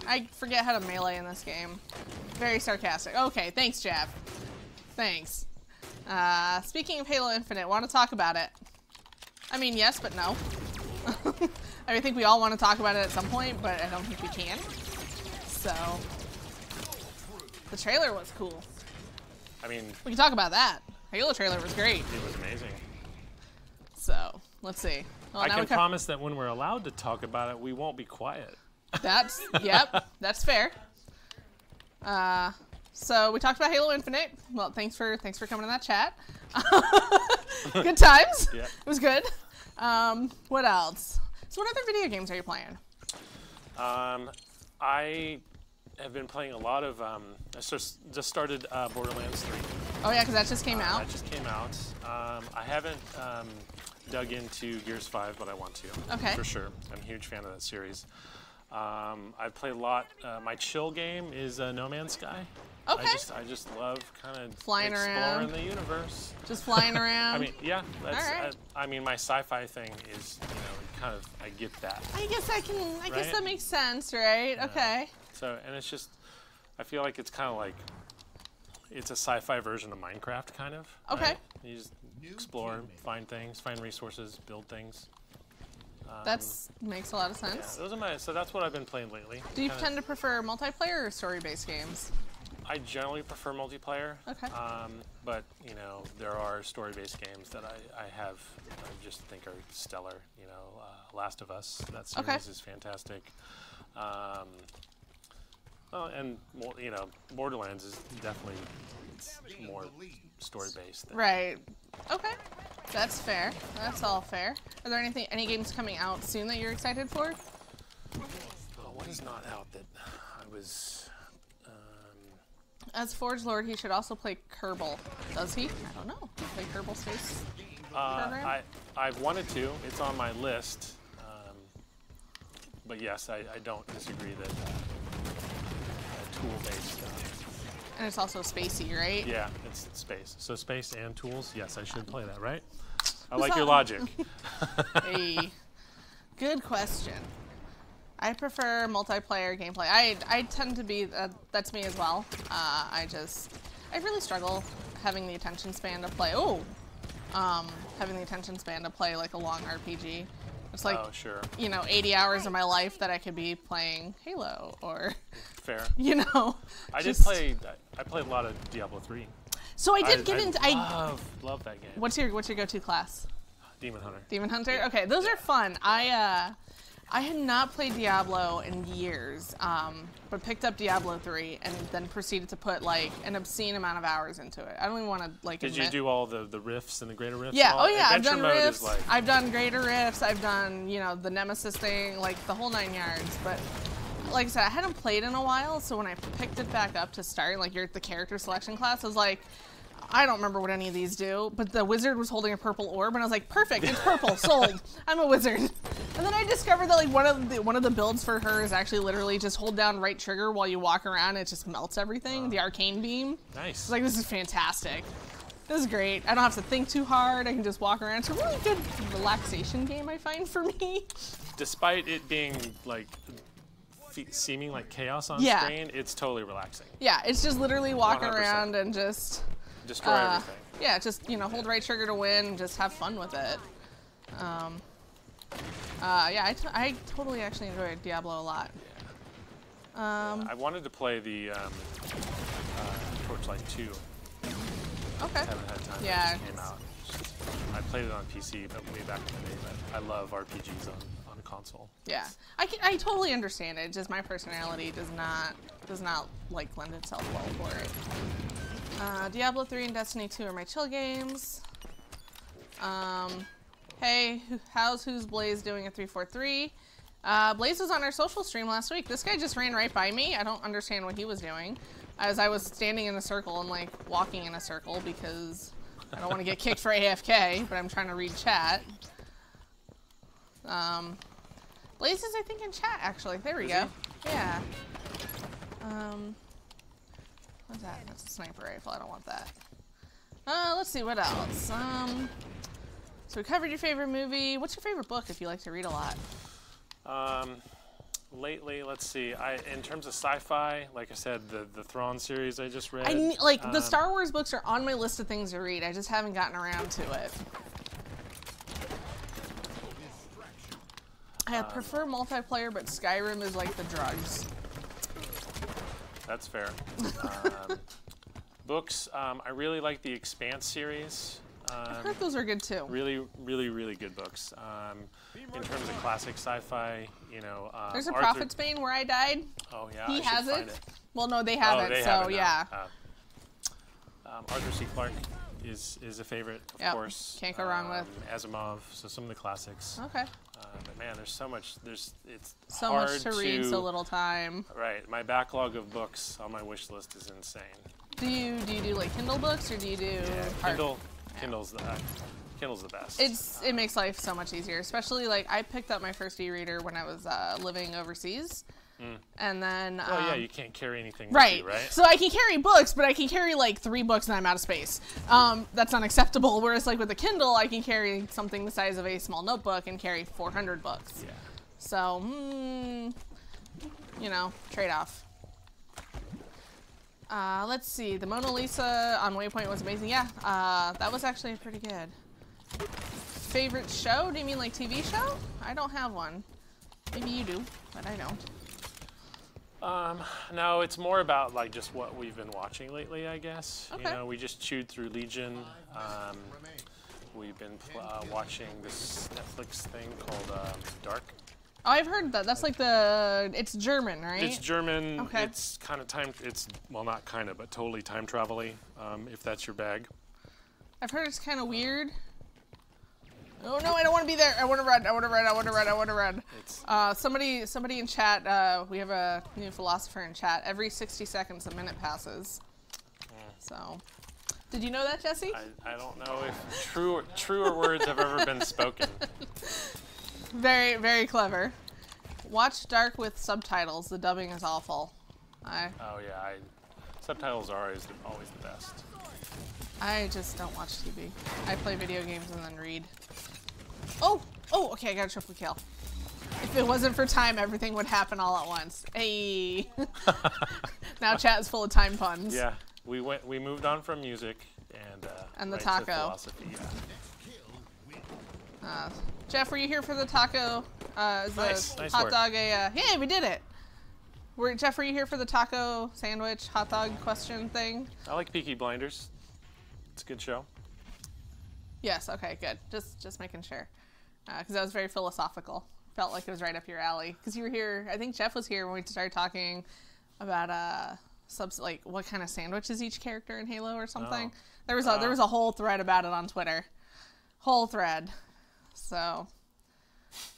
I forget how to melee in this game. Very sarcastic. Okay, thanks, Jeff. Thanks. Speaking of Halo Infinite, want to talk about it? I mean, yes, but no. I think we all want to talk about it at some point, but I don't think we can. So, the trailer was cool. I mean, we can talk about that. Halo trailer was great. It was amazing. So, let's see. Well, I can promise that when we're allowed to talk about it, we won't be quiet. Yep, that's fair. So we talked about Halo Infinite. Well, thanks for coming to that chat. Good times. Yeah. It was good. What else? So what other video games are you playing? I have been playing a lot of. I just started Borderlands 3. Oh yeah, because that just came out. That just came out. I haven't dug into Gears 5, but I want to. Okay. For sure. I'm a huge fan of that series. I've played a lot. My chill game is No Man's Sky. Okay. I just love kind of flying around, exploring the universe. Just flying around. I mean, yeah. That's, all right. I mean, my sci-fi thing is, kind of, I get that. I guess guess that makes sense, right? Yeah. Okay. So, and it's just, I feel like it's kind of like, it's a sci-fi version of Minecraft, kind of. Okay. Right? You just explore, find things, find resources, build things. That makes a lot of sense. Yeah, so that's what I've been playing lately. Do you tend to prefer multiplayer or story-based games? I generally prefer multiplayer. Okay. But you know, there are story-based games that I just think are stellar. You know, Last of Us, that series is fantastic. And you know, Borderlands is definitely more story-based. Right. Okay. That's fair. That's all fair. Are there any games coming out soon that you're excited for? What is not out that I was? As Forge Lord, he should also play Kerbal. Does he? I don't know. Do you play Kerbal Space Program? I've wanted to. It's on my list. But yes, I don't disagree that tool-based. And it's also spacey, right? Yeah, it's space. So space and tools. Yes, I should play that, right? I like your logic. Hey, good question. I prefer multiplayer gameplay. I tend to be, that's me as well. I really struggle having the attention span to play, having the attention span to play like a long RPG. It's like, you know, 80 hours of my life that I could be playing Halo or, fair. You know. I played a lot of Diablo 3. So I did get into, I love that game. What's your go-to class? Demon Hunter. Demon Hunter? Yeah. Okay, those are fun. I had not played Diablo in years, but picked up Diablo 3 and then proceeded to put like an obscene amount of hours into it. I don't even want to like Did you do all the rifts and the greater rifts? Yeah, I've done rifts. Like... I've done greater rifts. I've done, you know, the Nemesis thing, like the whole 9 yards. But like I said, I hadn't played in a while, so when I picked it back up to start, like you're at the character selection class, I was like, I don't remember what any of these do, but the wizard was holding a purple orb, and I was like, perfect, it's purple, sold. I'm a wizard. And then I discovered that like one of the builds for her is actually literally just hold down right trigger while you walk around, it just melts everything, the arcane beam. Nice. It's like, this is fantastic. This is great. I don't have to think too hard, I can just walk around. It's a really good relaxation game, I find, for me. Despite it being like seeming like chaos on screen, it's totally relaxing. Yeah, it's just literally walking 100%. Around and just destroy everything. Yeah, just, you know, hold right trigger to win and just have fun with it. Yeah, I totally actually enjoyed Diablo a lot. I wanted to play the Torchlight 2. Okay. Haven't had time. Yeah. It just came out. I played it on PC, but way back in the day. But I love RPGs on a console. Yeah, I totally understand it. Just my personality does not like lend itself well for it. Diablo 3 and Destiny 2 are my chill games. Hey, how's Who's Blaze doing at 343? Blaze was on our social stream last week. This guy just ran right by me. I don't understand what he was doing. As I was standing in a circle and like walking in a circle because I don't want to get kicked for AFK, but I'm trying to read chat. Blaze is, I think, in chat actually. There we go. Yeah. What's that? That's a sniper rifle. I don't want that. Let's see what else. So we covered your favorite movie. What's your favorite book if you like to read a lot? Lately, let's see. In terms of sci-fi, like I said, the Thrawn series I just read. The Star Wars books are on my list of things to read. I just haven't gotten around to it. I prefer multiplayer, but Skyrim is like the drugs. That's fair. Books, I really like the Expanse series. I heard those are good too. Really, really, really good books. In terms of classic sci-fi, you know. There's a Prophet's Bane where I died. Oh yeah, he has it. Well, no, they have it. They so have it yeah. Arthur C. Clarke is a favorite, of course. Can't go wrong with Asimov. So some of the classics. Okay. But man, there's so much. It's so hard much to read, so little time. Right. My backlog of books on my wish list is insane. Do you do like Kindle books or do you do Kindle? Kindle's the best. It makes life so much easier, especially like I picked up my first e-reader when I was living overseas, and then yeah, you can't carry anything with right. you, right? So I can carry books, but I can carry like 3 books and I'm out of space. That's unacceptable. Whereas like with a Kindle, I can carry something the size of a small notebook and carry 400 books. Yeah. So you know, trade-off. Let's see. The Mona Lisa on Waypoint was amazing. Yeah, that was actually pretty good. Favorite show? Do you mean like TV show? I don't have one. Maybe you do, but I don't. No, it's more about like just what we've been watching lately, I guess. Okay. You know, we just chewed through Legion. We've been watching this Netflix thing called Dark. Oh, I've heard that. That's like it's German, right? It's German. Okay. It's kind of well, not kind of, but totally time travel-y, if that's your bag. I've heard it's kind of weird. Oh no, I don't want to be there. I want to run. I want to run. I want to run. I want to run. Somebody in chat. We have a new philosopher in chat. Every 60 seconds, a minute passes. So, did you know that, Jesse? I don't know if truer words have ever been spoken. Very, very clever. Watch Dark with subtitles. The dubbing is awful. Oh yeah, subtitles are always the best. I just don't watch TV. I play video games and then read. Oh, okay, I got a triple kill. If it wasn't for time, everything would happen all at once. Hey. Now chat is full of time puns. Yeah, we moved on from music and the right taco. to philosophy. Yeah. Jeff, were you here for the taco? Nice hot work. dog hey, we did it. Jeff, were you here for the taco sandwich hot dog question thing? I like Peaky Blinders. It's a good show. Yes. Okay. Good. Just making sure, because that was very philosophical. Felt like it was right up your alley. Because you were here. I think Jeff was here when we started talking about like what kind of sandwiches each character in Halo or something. Oh. There was a whole thread about it on Twitter. Whole thread. So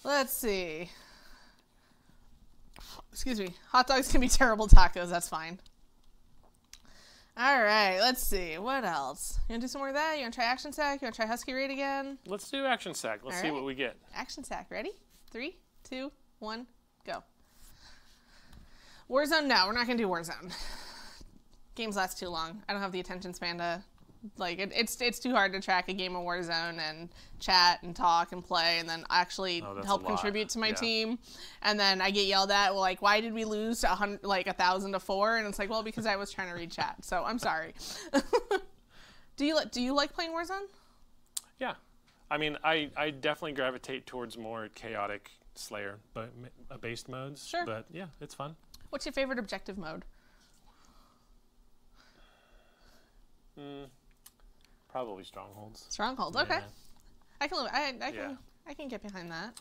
let's see. Excuse me. Hot dogs can be terrible tacos. That's fine. All right, let's see. What else? You want to do some more of that? You want to try Action Sack? You want to try Husky Raid again? Let's do Action Sack. Let's see what we get. Action Sack. Ready? 3, 2, 1, go. Warzone? No, we're not going to do Warzone. Games last too long. I don't have the attention span to... Like, it's too hard to track a game of Warzone and chat and talk and play and then actually help contribute to my team. And then I get yelled at, well, like, why did we lose 1,000 to 4? And it's like, well, because I was trying to read chat. So I'm sorry. Do you like playing Warzone? Yeah. I mean, I definitely gravitate towards more chaotic Slayer based modes. Sure. But yeah, it's fun. What's your favorite objective mode? Probably Strongholds. Strongholds, okay. Yeah. I can get behind that.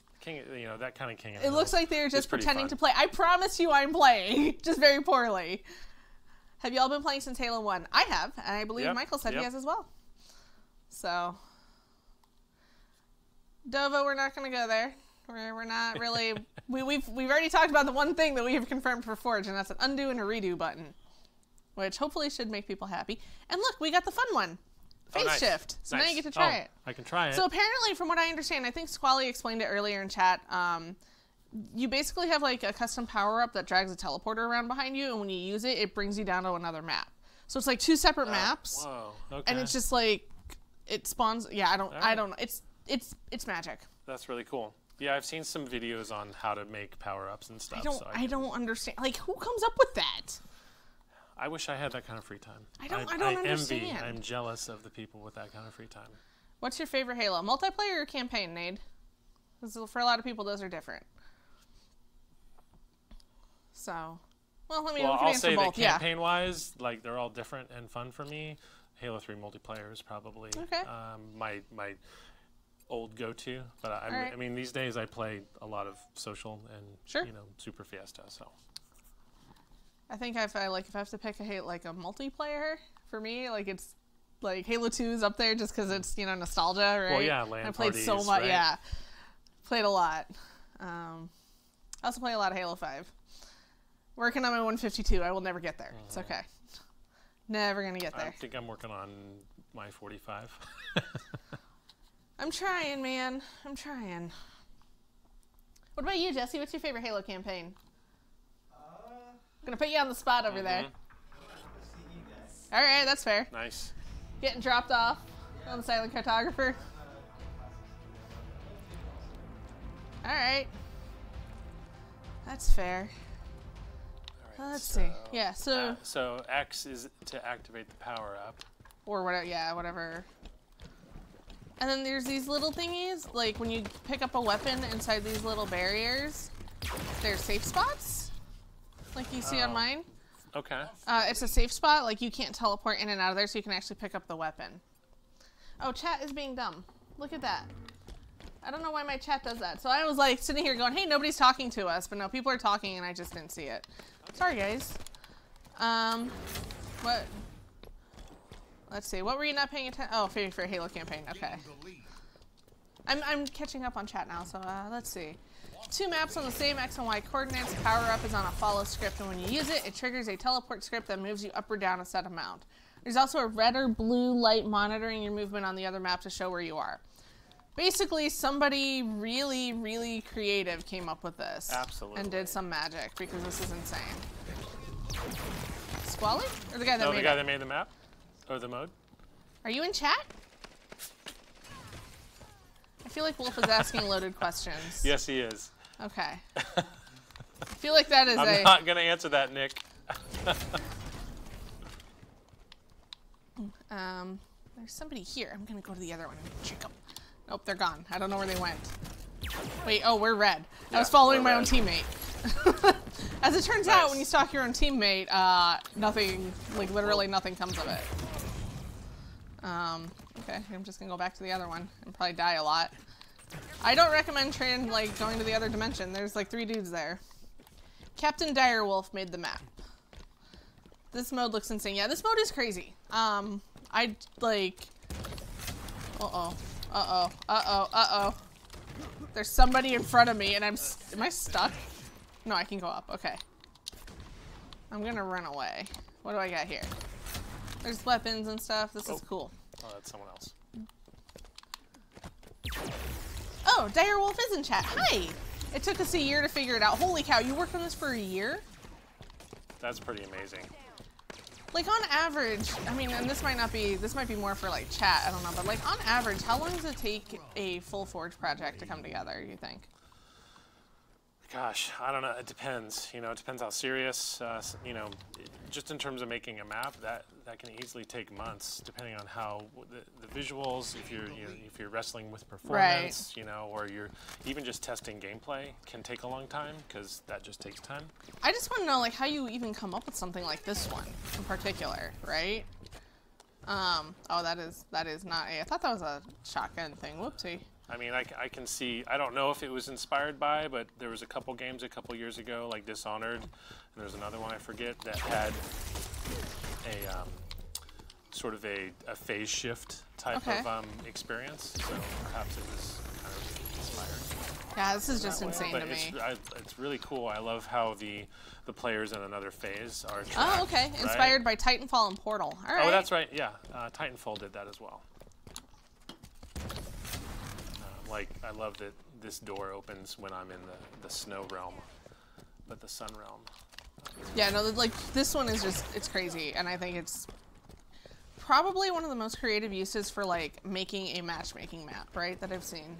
That kind of king. It looks like they're just pretending to play. I promise you I'm playing, just very poorly. Have you all been playing since Halo 1? I have, and I believe Michael said he has as well. So, Dova, we're not going to go there. We're not really... we've already talked about the one thing that we have confirmed for Forge, and that's an undo and a redo button, which hopefully should make people happy. And look, we got the fun one. Phase shift. So now you get to try it. I can try it. So apparently, from what I understand, I think Squally explained it earlier in chat, you basically have like a custom power-up that drags a teleporter around behind you, and when you use it, it brings you down to another map. So it's like 2 separate maps. Whoa. Okay. And it's just like, it spawns, I don't know. It's magic. That's really cool. Yeah, I've seen some videos on how to make power-ups and stuff. I don't understand. Like, who comes up with that? I wish I had that kind of free time. I don't understand. I'm jealous of the people with that kind of free time. What's your favorite Halo? Multiplayer or campaign, Nade? Because for a lot of people, those are different. So, well, we can I'll answer say both. that campaign-wise, like they're all different and fun for me. Halo 3 multiplayer is probably my old go-to. But I mean, these days I play a lot of social and Super Fiesta. So. I think if I have to pick a multiplayer for me, like it's like Halo 2 is up there just because it's nostalgia, right? Well, yeah, LAN I played parties, so much, right? yeah, played a lot. I also play a lot of Halo 5. Working on my 152, I will never get there. It's okay, never gonna get there. I think I'm working on my 45. I'm trying, man. I'm trying. What about you, Jesse? What's your favorite Halo campaign? I'm gonna put you on the spot over there. All right, that's fair. Nice. Getting dropped off on the silent cartographer. All right, that's fair. All right, Let's see. Yeah, so X is to activate the power up. Or whatever. Yeah, whatever. And then there's these little thingies, like when you pick up a weapon inside these little barriers, there's safe spots. like you see on mine. Okay. It's a safe spot. Like, you can't teleport in and out of there, so you can actually pick up the weapon. Oh, chat is being dumb. Look at that. I don't know why my chat does that. So I was like sitting here going, hey, nobody's talking to us. But no, people are talking and I just didn't see it. Sorry, guys. What? Let's see. What were you not paying attention? Oh, for Halo campaign. Okay. I'm catching up on chat now, so let's see. 2 maps on the same X and Y coordinates. Power-up is on a follow script, and when you use it, it triggers a teleport script that moves you up or down a set amount. There's also a red or blue light monitoring your movement on the other map to show where you are. Basically, somebody really, really creative came up with this. Absolutely. And did some magic, because this is insane. Squally? Or the guy that made it? No, the guy that made the map? Or the mode? Are you in chat? I feel like Wolf is asking loaded questions. Yes, he is. Okay. I feel like that is I'm not going to answer that, Nick. There's somebody here. I'm going to go to the other one and check them. Nope, they're gone. I don't know where they went. Wait, oh, we're red. Yeah, I was following my red. own teammate. As it turns out, when you stalk your own teammate, nothing, like literally nothing comes of it. Okay, I'm just gonna go back to the other one and probably die a lot. I don't recommend going to the other dimension. There's like 3 dudes there. Captain Direwolf made the map. This mode looks insane. Yeah, this mode is crazy. I like. Uh-oh. There's somebody in front of me and am I stuck? No, I can go up. Okay. I'm gonna run away. What do I got here? There's weapons and stuff. This is cool. Oh, that's someone else. Oh, Direwolf is in chat. Hi! It took us a year to figure it out. Holy cow, you worked on this for a year? That's pretty amazing. Like on average, I mean, and this might be more for like chat, I don't know, but like on average, how long does it take a full Forge project to come together, you think? Gosh, I don't know. It depends. You know, it depends how serious. You know, just in terms of making a map, that can easily take months, depending on how the visuals. If you're wrestling with performance, you know, or you're even just testing gameplay, can take a long time because that just takes time. I just want to know like how you even come up with something like this one in particular, right? Oh, that is not a. I thought that was a shotgun thing. Whoopsie. I mean, I can see, I don't know if it was inspired by, but there was a couple games a couple years ago, like Dishonored, and there's another one I forget, that had a sort of a phase shift type of experience, so perhaps it was kind of inspired. Yeah, this is just insane to me. me. It's really cool. I love how the players in another phase are tracked, Oh, okay. right? Inspired by Titanfall and Portal. All right. Oh, that's right, yeah. Titanfall did that as well. Like, I love that this door opens when I'm in the snow realm, but the sun realm. Yeah, no, like, this one is just, it's crazy, and I think it's probably one of the most creative uses for, like, making a matchmaking map, right, that I've seen.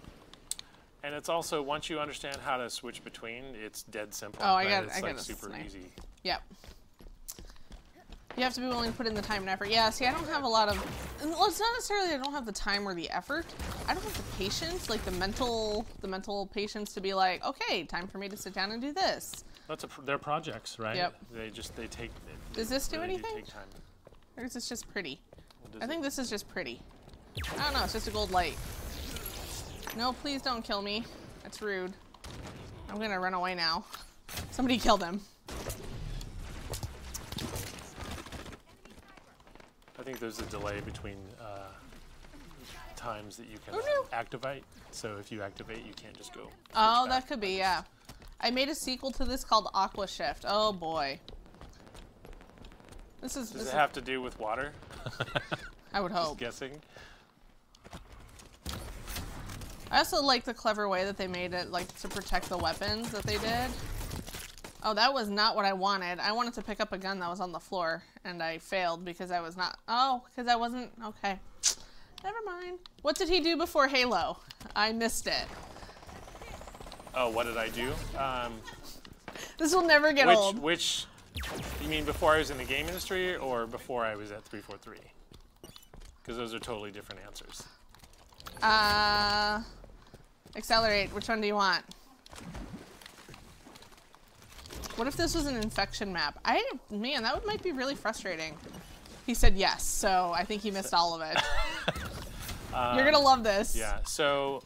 And it's also, once you understand how to switch between, it's dead simple. Oh, right? I got It's like a super snipe. easy. Yep. You have to be willing to put in the time and effort. Yeah, see, I don't have a lot of... Well, it's not necessarily I don't have the time or the effort. I don't have the patience, like the mental patience to be like, okay, time for me to sit down and do this. They're projects, right? Yep. They take... Does this do really anything? take time. Or is this just pretty? Well, I think this is just pretty. I don't know, it's just a gold light. No, please don't kill me. That's rude. I'm gonna run away now. Somebody killed him. I think there's a delay between times that you can no. activate. So if you activate, you can't just go. Oh, that could be, yeah. I made a sequel to this called Aqua Shift. Oh boy. Does it have to do with water? I would hope. Just guessing. I also like the clever way that they made it, like, to protect the weapons that they did. Oh, that was not what I wanted. I wanted to pick up a gun that was on the floor, and I failed because I was not... Oh, because I wasn't... Okay. Never mind. What did he do before Halo? I missed it. Oh, what did I do? This will never get old. Which... You mean before I was in the game industry, or before I was at 343? Because those are totally different answers. Accelerate. Which one do you want? What if this was an infection map? Man, that might be really frustrating. He said yes, so I think he missed all of it. You're gonna love this. Yeah. So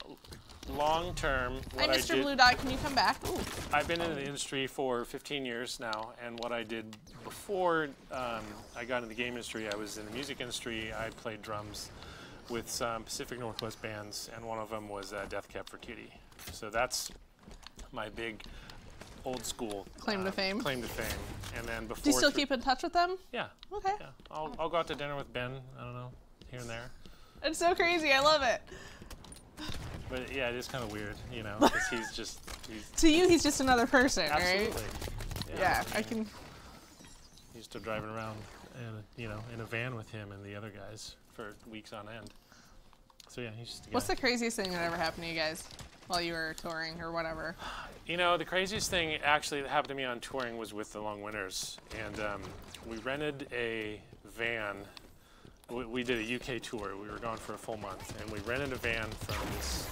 long term, Hi, what I Mr. did. Blue Dot, can you come back? Ooh. I've been in the industry for 15 years now, and what I did before I got into the game industry, I was in the music industry. I played drums with some Pacific Northwest bands, and one of them was Death Cab for Cutie. So that's my big old school Claim to fame. Claim to fame. And then before. Do you still keep in touch with them? Yeah. Okay. Yeah. I'll go out to dinner with Ben. I don't know, here and there. It's so crazy. I love it. But yeah, it is kind of weird, you know, because he's To you, he's just another person, absolutely. right? Yeah, I can. Used to driving around, in a van with him and the other guys for weeks on end. So yeah, he's just a guy. What's the craziest thing that ever happened to you guys while you were touring or whatever? You know, the craziest thing actually that happened to me on touring was with the Long Winters, and we rented a van. We did a UK tour. We were gone for a full month, and we rented a van from this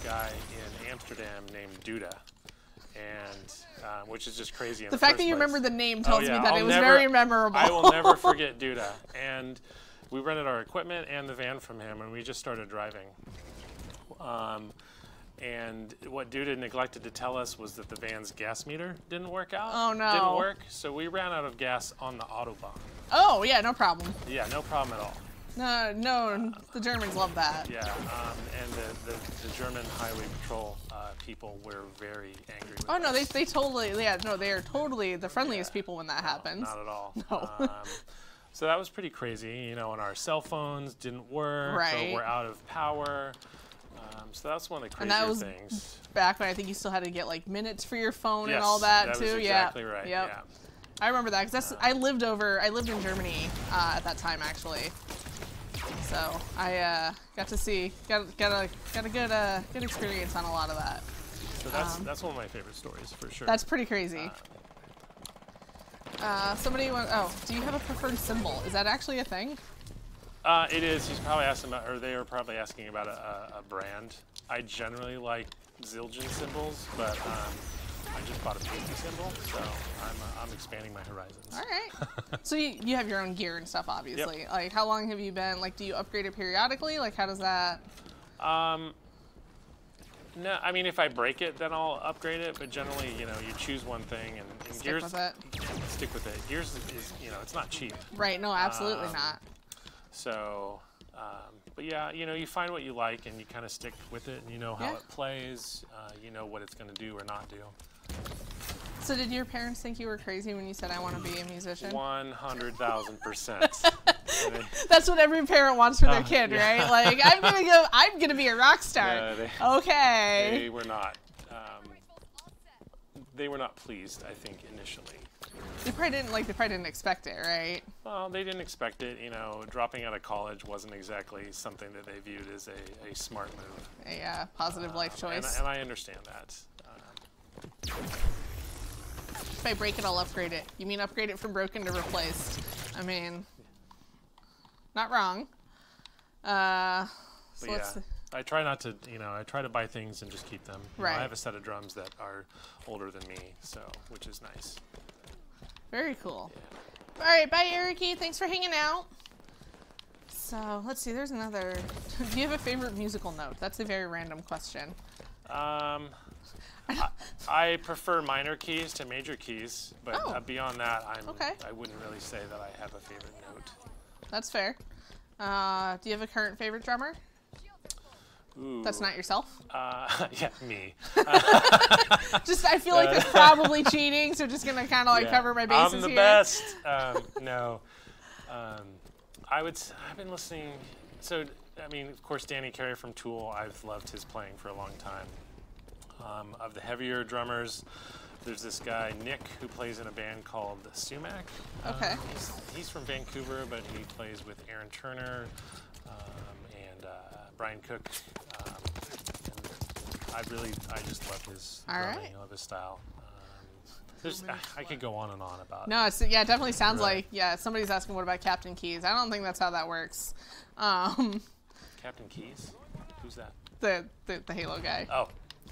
guy in Amsterdam named Duda, and which is just crazy. The fact that you remember the name tells me that I'll it was never, very memorable. I will never forget Duda. And we rented our equipment and the van from him, and we just started driving. And what Duda neglected to tell us was that the van's gas meter didn't work out. Oh, no. Didn't work, so we ran out of gas on the Autobahn. Oh, yeah, no problem. Yeah, no problem at all. No, the Germans love that. Yeah, and the German highway patrol people were very angry with Oh, no, us. they totally, they are totally the friendliest people when that happens. Not at all. No. So that was pretty crazy, you know, and our cell phones didn't work, Right. or we're out of power. So that's one of the And that crazier was things. back when I think you still had to get like minutes for your phone and Yes, all that, that too. was exactly right. Yep. Yeah. I remember that because I lived in Germany at that time actually. So I got to see got a good experience on a lot of that. So that's one of my favorite stories for sure. That's pretty crazy. Somebody went. Oh, do you have a preferred symbol? Is that actually a thing? It is. He's probably asking about, or they are probably asking about a brand. I generally like Zildjian symbols, but I just bought a Pinky symbol, so I'm expanding my horizons. All right. So you have your own gear and stuff, obviously. Yep. Like, how long have you been? Like, do you upgrade it periodically? Like, how does that? No, I mean, if I break it, then I'll upgrade it. But generally, you know, you choose one thing and Stick gears. with it. Stick with it. Gears is, you know, it's not cheap. Right. No, absolutely not. So, but yeah, you know, you find what you like and you kind of stick with it, and you know how Yeah. it plays. You know what it's going to do or not do. So did your parents think you were crazy when you said I want to be a musician? 100,000%. That's what every parent wants for their kid, yeah. right? Like, I'm gonna be a rock star. Yeah, Okay. They were not. They were not pleased, I think, initially. They probably didn't expect it, right? Well, they didn't expect it. You know, dropping out of college wasn't exactly something that they viewed as a smart move. A positive life choice. And I understand that. If I break it, I'll upgrade it. You mean upgrade it from broken to replaced? I mean, not wrong. So But let's yeah, I try not to, you know, I try to buy things and just keep them. You know, Right. I have a set of drums that are older than me, so, which is nice. Very cool. Yeah. All right, bye, Ericy. Thanks for hanging out. So let's see. There's another. Do you have a favorite musical note? That's a very random question. I prefer minor keys to major keys, but Oh. beyond that, Okay. I wouldn't really say that I have a favorite note. That's fair. Do you have a current favorite drummer? Ooh. That's not yourself? Yeah, me. Just, I feel like that's probably cheating, so just gonna kind of like Yeah. cover my bases I'm the here. best. No. I've been listening. So, I mean, of course, Danny Carey from Tool, I've loved his playing for a long time. Of the heavier drummers, there's this guy, Nick, who plays in a band called Sumac. Okay. He's from Vancouver, but he plays with Aaron Turner and Brian Cook. And I just love his All drumming. right. I love his style. I could go on and on about it. No, it definitely sounds Right. like, yeah, somebody's asking what about Captain Keys. I don't think that's how that works. Captain Keys? Who's that? The Halo guy. Oh.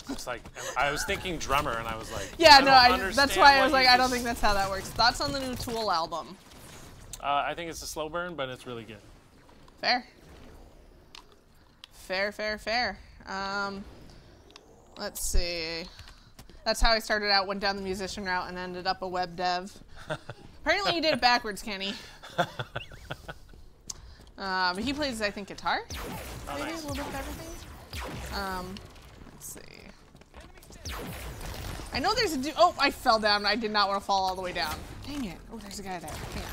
It's like, I was thinking drummer, and I was like, Yeah, I that's why I was like, I don't just... think that's how that works. Thoughts on the new Tool album? I think it's a slow burn, but it's really good. Fair. Fair. Let's see. That's how I started out, went down the musician route, and ended up a web dev. Apparently you did it backwards, Kenny. He plays, I think, guitar. Maybe Nice. a little bit of everything. Let's see. I know there's a dude. Oh, I fell down. I did not want to fall all the way down. Dang it. Oh, there's a guy there. Hang on.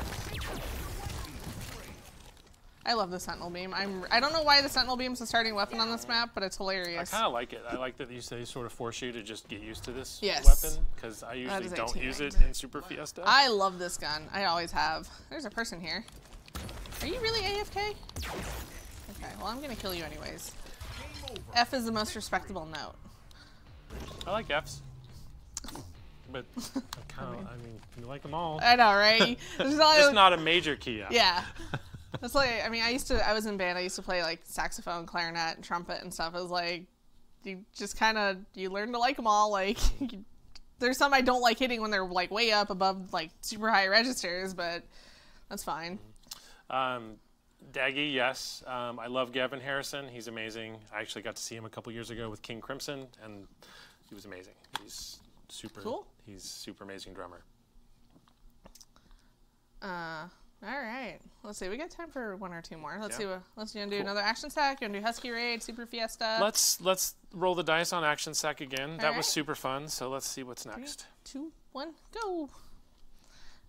I love the Sentinel Beam. I don't know why the Sentinel Beam's the starting weapon on this map, but it's hilarious. I kind of like it. I like that they sort of force you to just get used to this Yes. weapon, because I usually is don't 18. use it in Super Fiesta. I love this gun. I always have. There's a person here. Are you really AFK? Okay, well, I'm going to kill you anyways. F is the most respectable note. I like Fs. But I mean, you like them all. I know, right? It's not a major key. Yeah. It's like, I mean, I was in band. I used to play like saxophone, clarinet, and trumpet and stuff. It was like, you just kind of, you learn to like them all. Like, there's some I don't like hitting when they're like way up above like super high registers, but that's fine. Daggy, yes. I love Gavin Harrison. He's amazing. I actually got to see him a couple years ago with King Crimson, and he was amazing. He's super cool. He's super amazing drummer. All right. Let's see. We got time for one or two more. Let's Yeah. see. Let's do another action sack. You want to do Husky Raid, Super Fiesta? Let's roll the dice on Action Sack again. That was right. super fun. So let's see what's next. 3, 2, 1, go.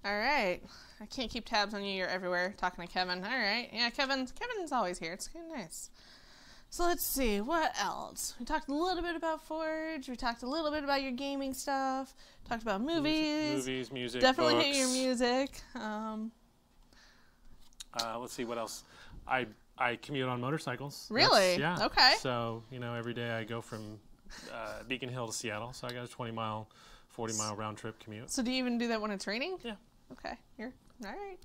All right. I can't keep tabs on you. You're everywhere. Talking to Kevin. All right. Yeah, Kevin's always here. It's kind of nice. So let's see. What else? We talked a little bit about Forge. We talked a little bit about your gaming stuff. Talked about movies. Music, Definitely books. hit your music. Let's see what else. I commute on motorcycles. Really? Yeah. Okay. So every day I go from Beacon Hill to Seattle. So I got a 20-mile, 40-mile round trip commute. So do you even do that when it's raining? Yeah. Okay. You're all right.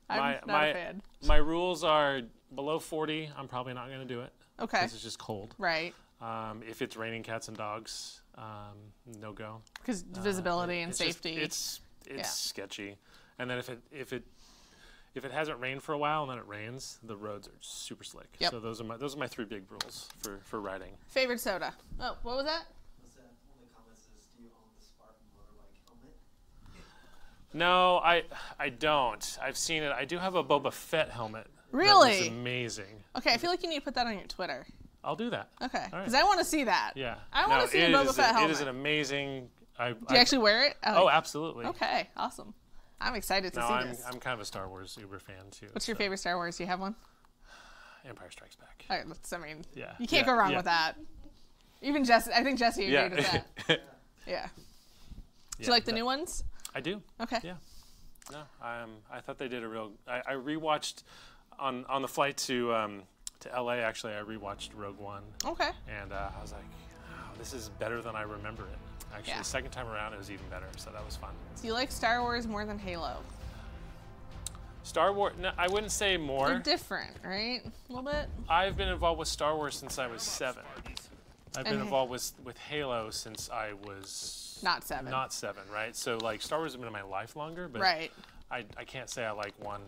I'm not a fan. My rules are below 40. I'm probably not going to do it. Okay. Because it's just cold. Right. If it's raining cats and dogs, no go. Because visibility and safety. It's sketchy. And then if it hasn't rained for a while and then it rains, the roads are super slick. Yep. So those are my 3 big rules for riding. Favorite soda? Oh, what was that? What's that? One of the comments is, do you own the Spartan motorbike helmet? No, I don't. I've seen it. I do have a Boba Fett helmet. Really? That was amazing. Okay, I feel like you need to put that on your Twitter. I'll do that. Okay. All right. Because I want to see that. Yeah. I want to see a Boba Fett helmet. It is an amazing. Do you actually wear it? Oh, absolutely. Okay, awesome. I'm excited to see this. I'm kind of a Star Wars Uber fan too. What's your favorite Star Wars? Do you have one? Empire Strikes Back. All right, Yeah. You can't go wrong with that. Even Jesse, I think Jesse agreed with that. Yeah. Do you like the new ones? I do. Okay. Yeah. No, I thought they did a real. I rewatched on the flight to LA. Actually, I rewatched Rogue One. Okay. And I was like, oh, this is better than I remember it. Actually, Yeah. the second time around, it was even better. So that was fun. Do you like Star Wars more than Halo? Star Wars. No, I wouldn't say more. They're different, right? A little bit. I've been involved with Star Wars since I was 7. I've been And involved with Halo since I was Not 7. Not 7, right? So like Star Wars has been in my life longer, but Right. I can't say I like one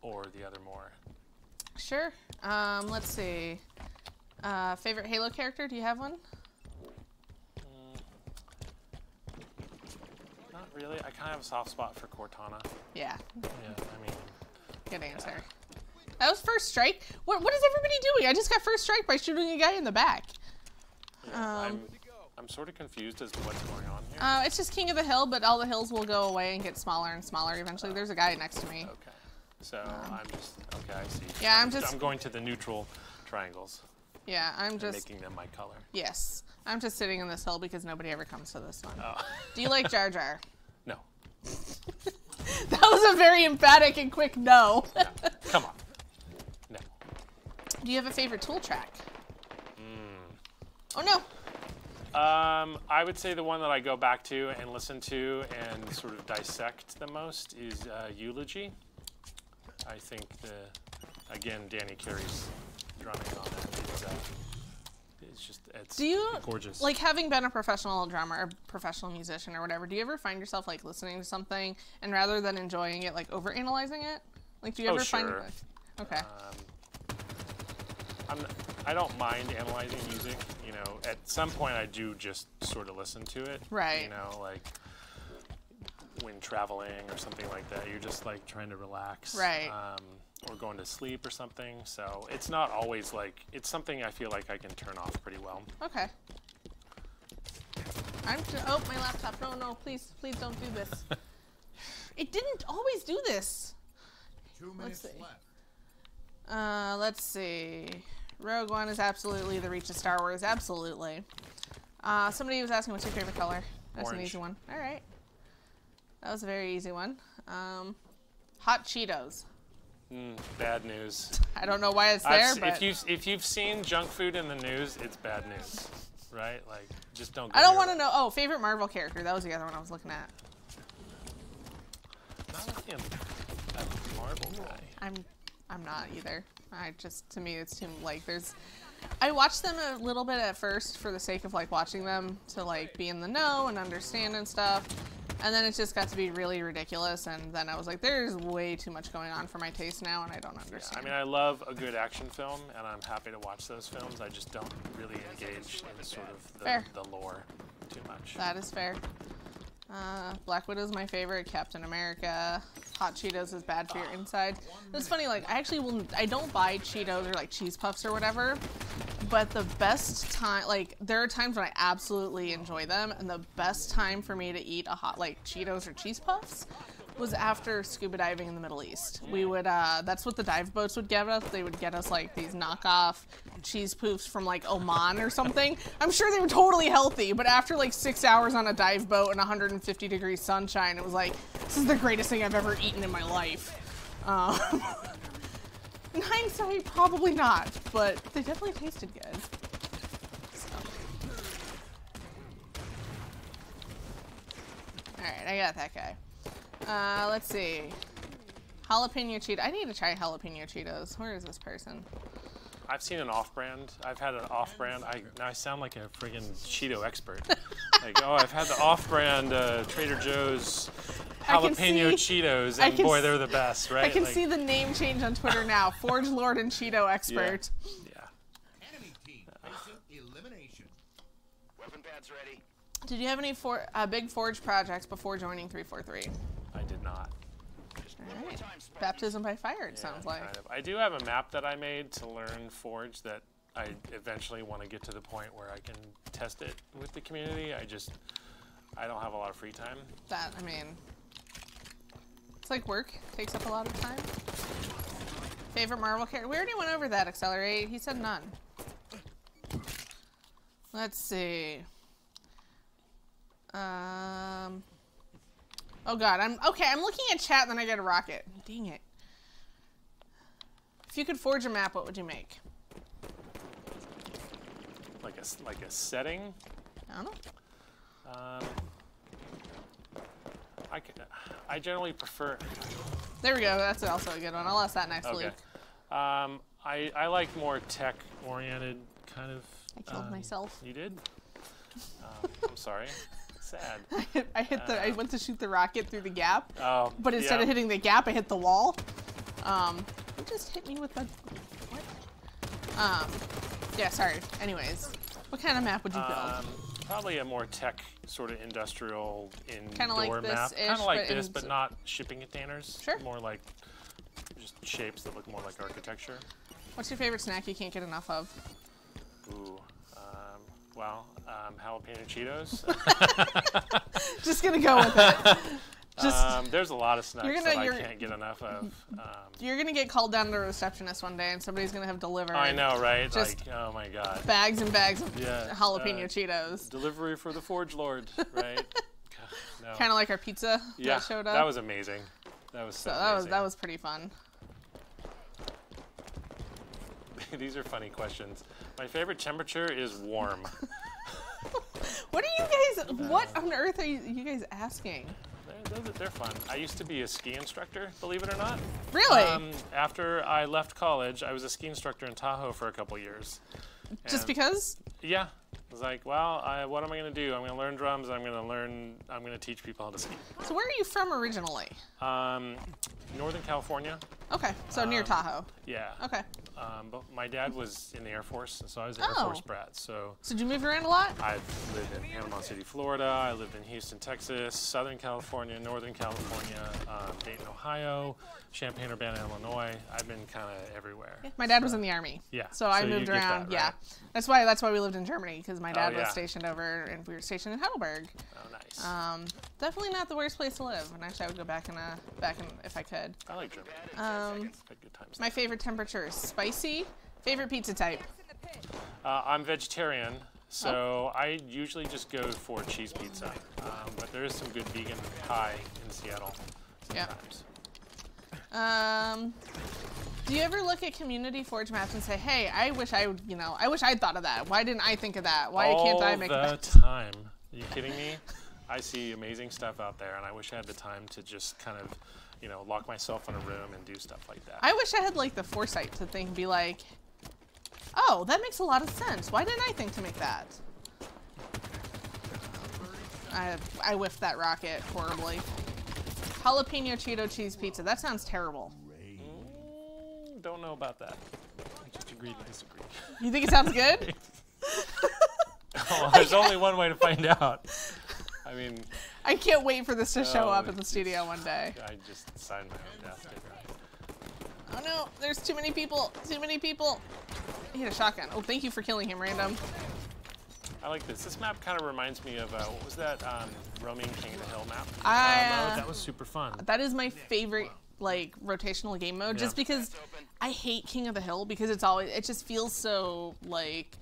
or the other more. Sure. Let's see. Favorite Halo character? Do you have one? Not really. I kind of have a soft spot for Cortana. Yeah. Yeah, I mean. Good answer. That was first strike. What is everybody doing? I just got first strike by shooting a guy in the back. Yeah, I'm sort of confused as to what's going on here. It's just King of the Hill, but all the hills will go away and get smaller and smaller eventually. There's a guy next to me. Okay. So I'm just okay. I see. Yeah, I'm going to the neutral triangles. Yeah, I'm And just making them my color. yes. I'm just sitting in this hill because nobody ever comes to this one. Oh. Do you like Jar Jar? No. That was a very emphatic and quick no. No. Come on. No. Do you have a favorite tool track? Oh no. I would say the one that I go back to and listen to and sort of dissect the most is Eulogy. I think again, Danny Carey's drumming on it it's Do you gorgeous. like, having been a professional drummer, or professional musician, or whatever? Do you ever find yourself like listening to something and rather than enjoying it, like overanalyzing it? Like, do you ever find? Sure. Okay. I don't mind analyzing music. You know, at some point I do just sort of listen to it. Right. You know, like when traveling or something like that, you're just like trying to relax. Right. Or going to sleep or something. So it's not always like, it's something I feel like I can turn off pretty well. Okay. Oh, my laptop. No, please don't do this. It didn't always do this. 2 minutes left. Let's see. Rogue One is absolutely the reach of Star Wars. Absolutely. Somebody was asking, what's your favorite color? That's an Orange. easy one. All right. That was a very easy one. Hot Cheetos. Bad news. I don't know why it's there, but If you've seen junk food in the news, it's bad news, right? Like, just don't. I don't want to know. Oh, favorite Marvel character. That was the other one I was looking at. Not like him. A Marvel guy. I'm not either. To me, it's too, like, I watched them a little bit at first for the sake of, like, watching them to, like, be in the know and understand and stuff. And then it just got to be really ridiculous, and then I was like, there's way too much going on for my taste now, and I don't understand. I mean, I love a good action film, and I'm happy to watch those films. I just don't really engage in sort of the lore too much. That is fair. Black Widow's my favorite. Captain America. Hot Cheetos is bad for your inside. It's funny, like, I don't buy Cheetos or, like, cheese puffs or whatever, but the best time, like, there are times when I absolutely enjoy them, and the best time for me to eat like, Cheetos or cheese puffs was after scuba diving in the Middle East. We would, that's what the dive boats would get us. They would get us, like, these knockoff cheese poofs from, like, Oman or something. I'm sure they were totally healthy, but after, like, 6 hours on a dive boat in 150-degree sunshine, it was like, this is the greatest thing I've ever eaten in my life. In hindsight, probably not, but they definitely tasted good. So. Alright, I got that guy. Let's see. Jalapeno Cheetos. I need to try jalapeno Cheetos. Where is this person? I've seen an off-brand. I've had an off-brand. Now I sound like a friggin' Cheeto expert. Like, oh, I've had the off-brand Trader Joe's jalapeno Cheetos, and boy, they're the best, right? I can see the name change on Twitter now. Forge Lord and Cheeto expert. Yeah. Enemy team facing elimination. Weapon pads ready. Did you have any big Forge projects before joining 343? I did not. All right. Baptism by fire, it sounds like. Kind of. I do have a map that I made to learn Forge that I eventually want to get to the point where I can test it with the community. I don't have a lot of free time. I mean, it's like work. Takes up a lot of time. Favorite Marvel character? We already went over that, Accelerate. He said none. Let's see. Oh god, I'm looking at chat and then I get a rocket. Dang it. If you could forge a map, what would you make? Like a setting? I don't know. I generally prefer. There we go. That's also a good one. I'll ask that next Okay. week. I like more tech-oriented kind of. I killed myself. You did? I'm sorry. Sad. I went to shoot the rocket through the gap, Oh, but instead of hitting the gap, I hit the wall. Who just hit me with the what? Yeah, sorry. Anyways, what kind of map would you build? Probably a more tech sort of industrial Kinda like indoor map. this-ish, Kind of like but this, in- but not shipping containers. Sure. More like just shapes that look more like architecture. What's your favorite snack you can't get enough of? Ooh. Jalapeno Cheetos. Just gonna go with it. There's a lot of snacks that I you're- can't get enough of. You're gonna get called down to a receptionist one day, and somebody's gonna have delivered. I know, right? Just like, oh my god. bags and bags of Yeah, jalapeno Cheetos. Delivery for the Forge Lord, right? No. Kind of like our pizza that showed up. That was amazing. That was so amazing. that was pretty fun. These are funny questions. My favorite temperature is warm. What are you guys? What on earth are you guys asking? They're fun. I used to be a ski instructor, believe it or not. Really? After I left college, I was a ski instructor in Tahoe for a couple years. Just because? Yeah. I was like, well, what am I going to do? I'm going to learn drums. I'm going to teach people how to ski. So where are you from originally? Northern California. Okay, so near Tahoe. Yeah. Okay. But my dad was in the Air Force, so I was an Air Force brat. So did you move around a lot? I lived in Panama City, Florida. I lived in Houston, Texas, Southern California, Northern California, Dayton, Ohio, Champaign-Urbana, Illinois. I've been kind of everywhere. Yeah, my dad was in the Army. Yeah. So I moved you get around. that, Yeah. right? That's why we lived in Germany, because my dad was stationed over, and we were stationed in Heidelberg. Oh, nice. Definitely not the worst place to live. And actually, I would go back in if I could. I like Germany. Had good times. My favorite temperature is spicy. Favorite pizza type? I'm vegetarian, so I usually just go for cheese pizza. But there is some good vegan pie in Seattle sometimes. Do you ever look at community forge maps and say, "Hey, I wish I'd thought of that. Why didn't I think of that? Why can't I make that?" All the time. Are you kidding me? I see amazing stuff out there, and I wish I had the time to just kind of, lock myself in a room and do stuff like that. I wish I had like the foresight to think, be like, "Oh, that makes a lot of sense. Why didn't I think to make that?" I whiffed that rocket horribly. Jalapeno Cheeto cheese pizza. That sounds terrible. Don't know about that. I just agree to disagree. You think it sounds good? Well, there's only one way to find out. I mean, I can't wait for this to show up in the studio one day. I just signed my own death, didn't I? Oh no, there's too many people. Too many people. He had a shotgun. Oh, thank you for killing him, random. I like this. This map kind of reminds me of, what was that, Roaming King of the Hill map? That was super fun. That is my favorite, like, rotational game mode, just because I hate King of the Hill, because it just feels so, like,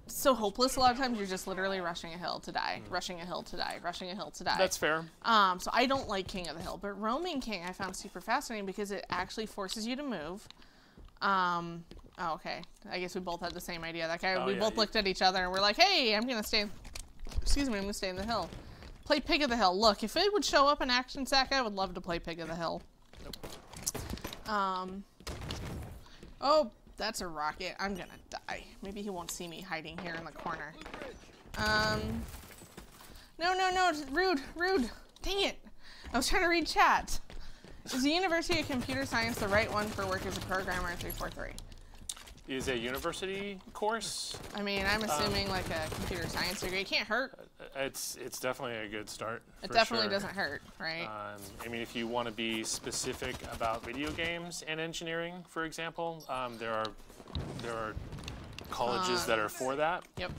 so hopeless. A lot of times you're just literally rushing a hill to die, rushing a hill to die, rushing a hill to die. That's fair. So I don't like King of the Hill, but Roaming King I found super fascinating because it actually forces you to move. Oh, okay. I guess we both had the same idea. That guy, we both looked at each other and we're like, "Hey, I'm gonna stay in the hill. Play Pig of the Hill." Look, if it would show up in Action Sack, I would love to play Pig of the Hill. Oh, that's a rocket. I'm gonna die. Maybe he won't see me hiding here in the corner. No, rude. Dang it. I was trying to read chat. Is the University of Computer Science the right one for work as a programmer at 343? Is a university course? I mean, I'm assuming like a computer science degree. It can't hurt. It's definitely a good start. It definitely doesn't hurt, right? I mean, if you want to be specific about video games and engineering, for example, there are colleges that are for that. Yep.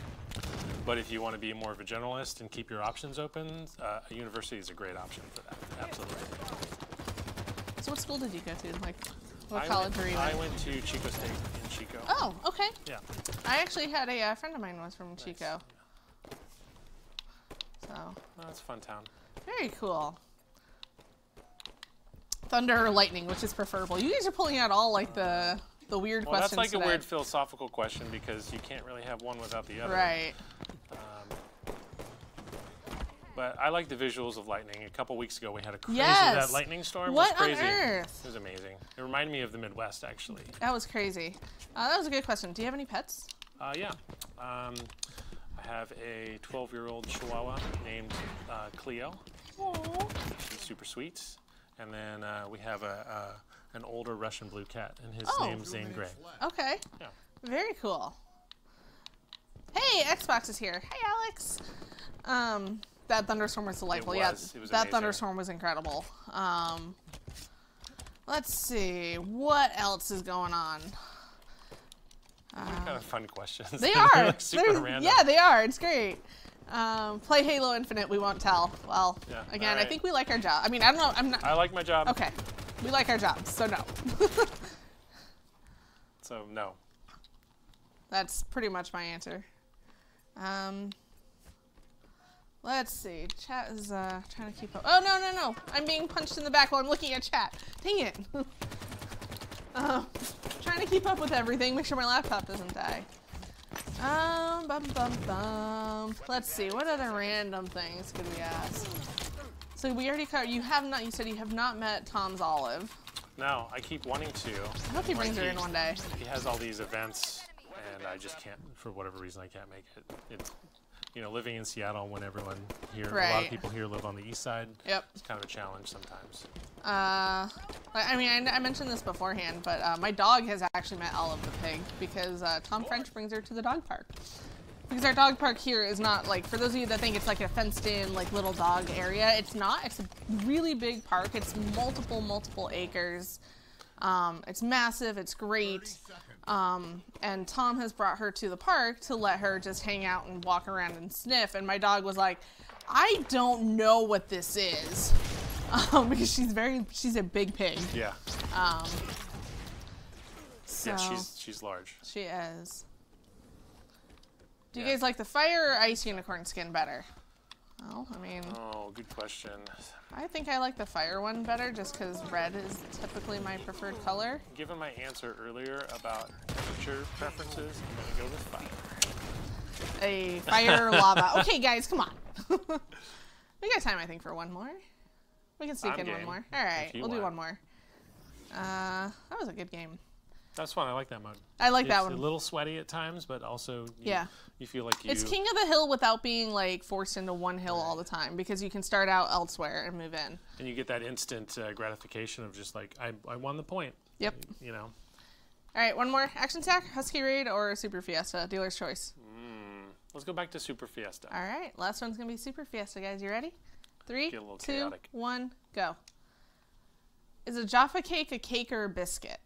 But if you want to be more of a generalist and keep your options open, a university is a great option for that. Absolutely. So what school did you go to? Like, what college were you in? I went to Chico State in Chico. Oh, okay. Yeah. I actually had a friend of mine was from Chico. So. That's a fun town. Very cool. Thunder or lightning, which is preferable? You guys are pulling out all like the weird questions. That's like today. a weird philosophical question because you can't really have one without the other. Right. But I like the visuals of lightning. A couple weeks ago, we had a crazy Yes! that lightning storm. What was crazy. on earth? It was amazing. It reminded me of the Midwest, actually. That was crazy. That was a good question. Do you have any pets? Yeah. I have a 12-year-old Chihuahua named Cleo. Aww. She's super sweet. And then we have an older Russian blue cat, and his name's Zane Grey. Okay. Yeah. Very cool. Hey, Xbox is here. Hey, Alex. That thunderstorm was delightful. It was that amazing. Thunderstorm was incredible. Let's see. What else is going on? Kind of fun questions. They They're are. like super random. Yeah, they are. It's great. Play Halo Infinite. We won't tell. Well, Yeah, again, alright. I think we like our job. I mean, I don't know. I'm not. I like my job. Okay. We like our jobs, so no. So, no. That's pretty much my answer. Let's see. Chat is trying to keep up. Oh, no. I'm being punched in the back while I'm looking at chat. Dang it. Trying to keep up with everything. Make sure my laptop doesn't die. Let's see. What other random things could we ask? So we already covered. You said you have not met Tom's Olive. No, I keep wanting to. I hope he brings her in one day. He has all these events, and I just can't, for whatever reason, I can't make it. It's, you know, living in Seattle when everyone here, a lot Right. of people here live on the east side. Yep. It's kind of a challenge sometimes. I mean, I mentioned this beforehand, but my dog has actually met Olive the pig because Tom French brings her to the dog park. Because our dog park here is not like, for those of you that think it's like a fenced-in, like little dog area, it's not. It's a really big park. It's multiple acres. It's massive. It's great. And Tom has brought her to the park to let her just hang out and walk around and sniff. And my dog was like, I don't know what this is. Because she's a big pig. Yeah. So Yeah, she's large. she is. Do you Yeah. guys like the fire or ice unicorn skin better? Well, I mean, Oh, good question. I think I like the fire one better just because red is typically my preferred color. Given my answer earlier about temperature preferences, I'm going to go with fire. A fire lava. Okay, guys, come on. We got time, I think, for one more. We can sneak I'm in one game, more. All right, if you we'll do want. one more. That was a good game. That's fun. I like that mode. I like that It's one. a little sweaty at times, but also you feel like you... It's king of the hill without being like forced into one hill all the time because you can start out elsewhere and move in. And you get that instant gratification of just like, I won the point. Yep. You know? All right, one more. Action Sack, Husky Raid, or Super Fiesta? Dealer's choice. Let's go back to Super Fiesta. All right, last one's going to be Super Fiesta, guys. You ready? 3, Get a little 2, chaotic. 1, go. Is a Jaffa cake a cake or a biscuit?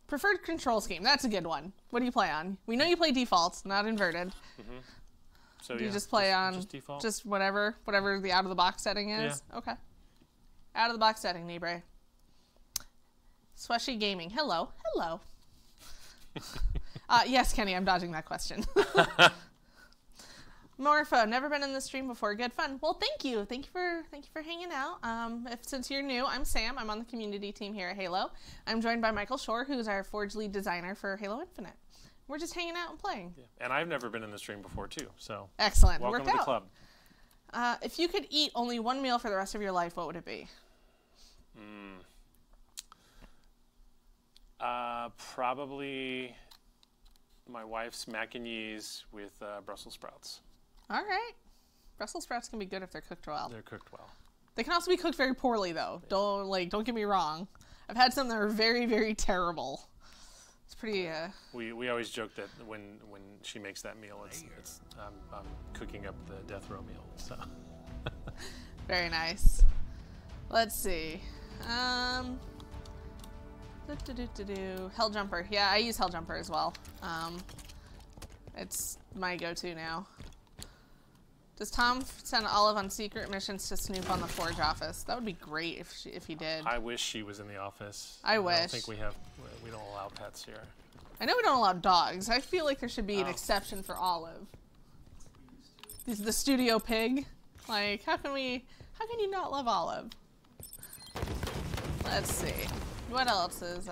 Preferred control scheme. That's a good one. What do you play on? We know you play defaults, not inverted. So Do you yeah, just play on just default. just whatever the out of the box setting is? Yeah. Okay. Out of the box setting, Nibre. Sweshy Gaming. Hello. Hello. Yes, Kenny, I'm dodging that question. Morpho, never been in the stream before. Good fun. Well, thank you. Thank you for hanging out. Since you're new, I'm Sam. I'm on the community team here at Halo. I'm joined by Michael Shore, who's our Forge lead designer for Halo Infinite. We're just hanging out and playing. Yeah. And I've never been in the stream before too, so Excellent. welcome Worked to the out. club. If you could eat only one meal for the rest of your life, what would it be? Probably my wife's mac and cheese with Brussels sprouts. All right. Brussels sprouts can be good if they're cooked well. They're cooked well. They can also be cooked very poorly, though. Don't get me wrong. I've had some that are very, very terrible. It's pretty. We always joke that when she makes that meal, it's I'm cooking up the death row meal. So Very nice. Let's see. Hell Jumper. Yeah, I use Hell Jumper as well. It's my go-to now. Does Tom send Olive on secret missions to snoop on the Forge office? That would be great if he did. I wish she was in the office. I I wish. don't think we don't allow pets here. I know we don't allow dogs. I feel like there should be an exception for Olive. This is the studio pig. Like, how can you not love Olive? Let's see. What else is,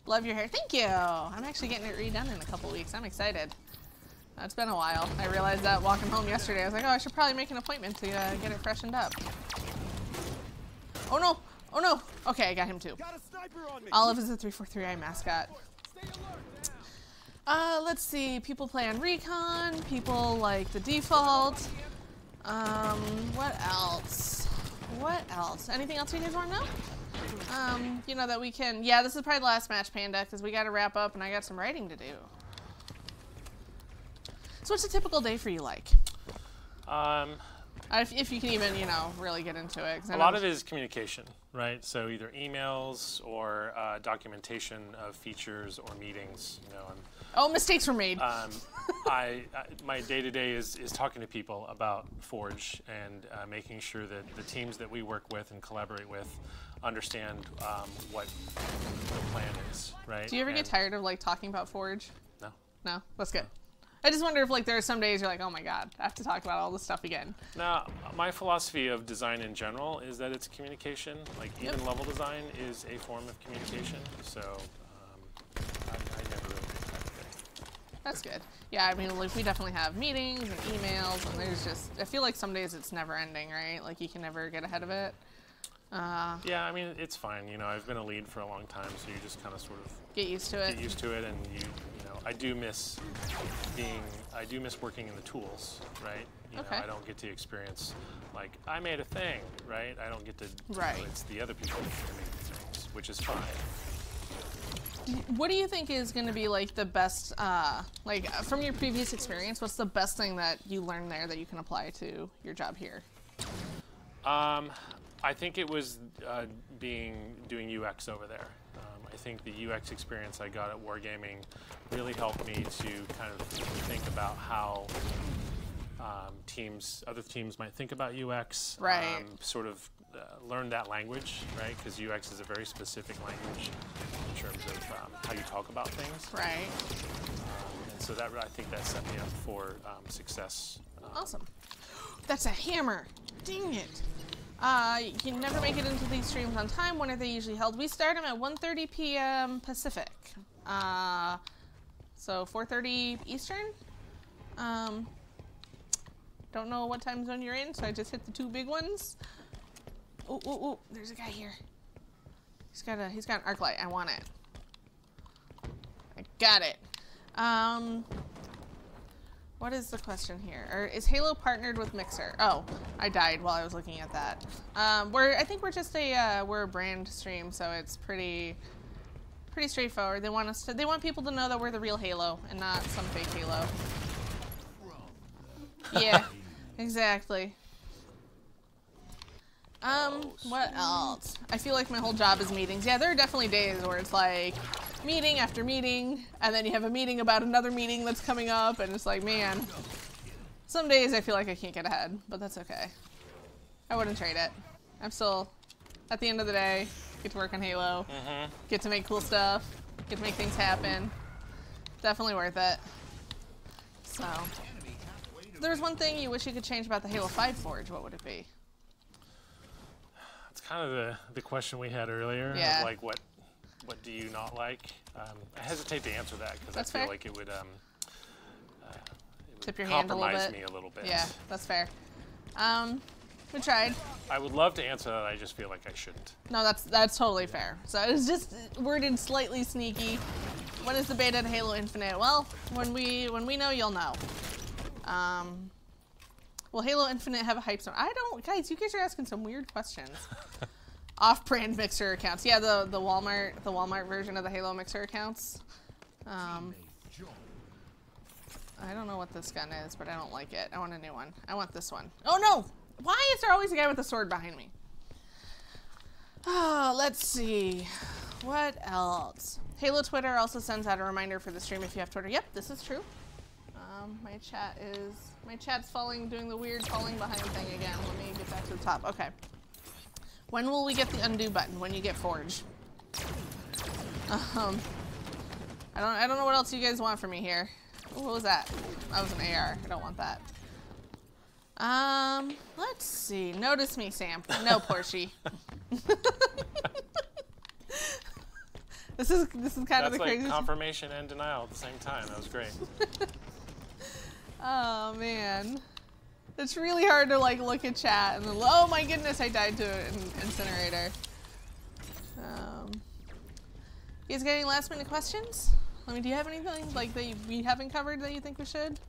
love your hair. Thank you. I'm actually getting it redone in a couple weeks. I'm excited. It's been a while. I realized that walking home yesterday. I was like, oh, I should probably make an appointment to get it freshened up. Oh no. Oh no. Okay, I got him too. Olive is a 343i mascot. Let's see. People play on Recon. People like the default. What else? What else? Anything else you guys want to know? You know that we can. Yeah, this is probably the last match, Panda, because we got to wrap up, and I got some writing to do. So, what's a typical day for you like? If you can even, really get into it. 'Cause I A know lot of it is communication, right? So either emails or documentation of features or meetings. Oh, mistakes were made. My day-to-day is talking to people about Forge and making sure that the teams that we work with and collaborate with understand what the plan is, right? Do you ever get tired of talking about Forge? No. No, that's good. I just wonder if there are some days you're like, oh my god, I have to talk about all this stuff again. Now, my philosophy of design in general is that it's communication. Even level design is a form of communication. So I never really get tired of it. That's good. Yeah, I mean, we definitely have meetings and emails, and there's just, I feel like some days it's never ending, right? You can never get ahead of it. Yeah, I mean, it's fine. You know, I've been a lead for a long time, so you just kind of sort of get used to it. Get used to it, and you know, I do miss working in the tools, right? You know, I don't get to experience, like, I made a thing, right? I don't get to. Right. It's the other people who make the things, which is fine. What do you think is going to be like the best, like from your previous experience, what's the best thing that you learned there that you can apply to your job here? I think it was doing UX over there. I think the UX experience I got at Wargaming really helped me to kind of think about how other teams might think about UX. Right. Sort of learn that language, right? Because UX is a very specific language in terms of how you talk about things. Right. And so I think that set me up for success. Awesome. That's a hammer. Dang it. You can never make it into these streams on time. When are they usually held? We start them at 1:30 p.m. Pacific. So 4:30 Eastern. Don't know what time zone you're in, so I just hit the two big ones. Oh, oh, oh, there's a guy here. He's got an arc light. I want it. I got it. What is the question here? Or is Halo partnered with Mixer? Oh, I died while I was looking at that. I think we're just we're a brand stream, so it's pretty straightforward. They want people to know that we're the real Halo and not some fake Halo. Yeah, exactly. What else? I feel like my whole job is meetings. Yeah, there are definitely days where it's like meeting after meeting, and then you have a meeting about another meeting that's coming up, and it's like, man, some days I feel like I can't get ahead, but that's okay. I wouldn't trade it. I'm still, at the end of the day, get to work on Halo, get to make cool stuff, get to make things happen. Definitely worth it. So, if there's one thing you wish you could change about the Halo 5 Forge, what would it be? It's kind of the question we had earlier. Yeah. Of like, what do you not like? I hesitate to answer that because I feel like it would tip your hand a little bit. Compromise me a little bit. Yeah, that's fair. We tried. I would love to answer that. I just feel like I shouldn't. No, that's totally fair. So it's just worded slightly sneaky. When is the beta to Halo Infinite? Well, when we know, you'll know. Will Halo Infinite have a hype zone? Guys, you guys are asking some weird questions. Off-brand Mixer accounts. Yeah, the Walmart version of the Halo Mixer accounts. I don't know what this gun is, but I don't like it. I want a new one. I want this one. Oh no! Why is there always a guy with a sword behind me? Oh, let's see. What else? Halo Twitter also sends out a reminder for the stream if you have Twitter. Yep, this is true. My chat's doing the weird falling behind thing again. Let me get back to the top. Okay. When will we get the undo button? When you get Forge. I don't know what else you guys want from me here. Ooh, what was that? That was an AR. I don't want that. Let's see. Notice me, Sam. No, Porsche. This is kind of the crazy. That's like confirmation and denial at the same time. That was great. Oh man, it's really hard to like look at chat and then, oh my goodness, I died to an incinerator. You guys got any last minute questions? I mean, do you have anything like that we haven't covered that you think we should?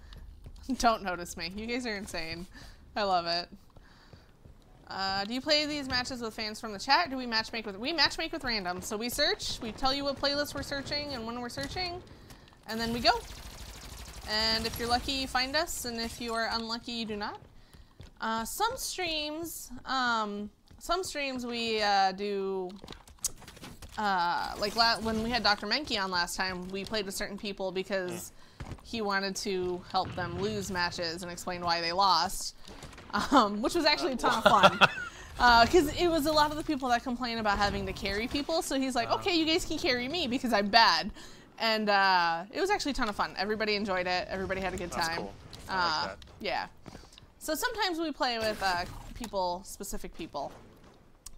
Don't notice me. You guys are insane. I love it. Do you play these matches with fans from the chat? Do we matchmake with random? So we search, we tell you what playlist we're searching and when we're searching, and then we go. And if you're lucky, you find us, and if you are unlucky, you do not. Some streams we do, like when we had Dr. Menke on last time, we played with certain people because he wanted to help them lose matches and explain why they lost, which was actually a ton of fun. Because it was a lot of the people that complain about having to carry people, so he's like, okay, you guys can carry me because I'm bad. And it was actually a ton of fun. Everybody enjoyed it. Everybody had a good time. That's cool. I like that. Yeah. So sometimes we play with specific people,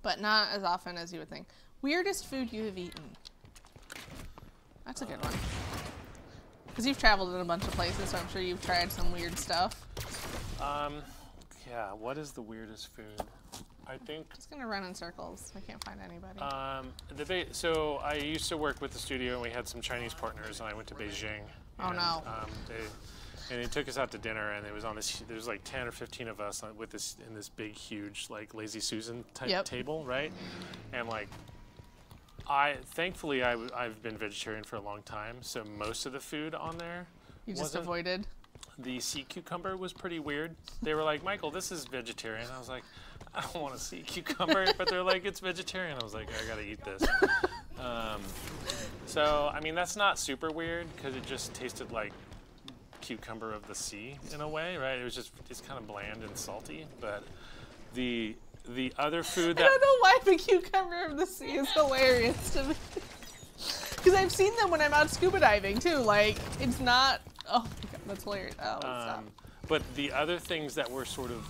but not as often as you would think. Weirdest food you have eaten? That's a good one. Because you've traveled in a bunch of places, so I'm sure you've tried some weird stuff. Yeah, what is the weirdest food? I think. Just gonna run in circles. I can't find anybody. So I used to work with the studio, and we had some Chinese partners, and I went to Beijing. Oh, and, no. They took us out to dinner, and it was on this. There was like 10 or 15 of us with this in this big, huge, like Lazy Susan type table, right? And like, thankfully I've been vegetarian for a long time, so most of the food on there You just avoided. The sea cucumber was pretty weird. They were like, Michael, this is vegetarian. I was like, I don't want a sea cucumber, but they're like, it's vegetarian. I was like, I gotta eat this. So I mean, that's not super weird because it just tasted like cucumber of the sea in a way, right? It's kind of bland and salty, but the other food that I don't know why the cucumber of the sea is hilarious to me. Because I've seen them when I'm out scuba diving too. Like, it's not. Oh my god, that's hilarious. Oh, stop. But the other things that were sort of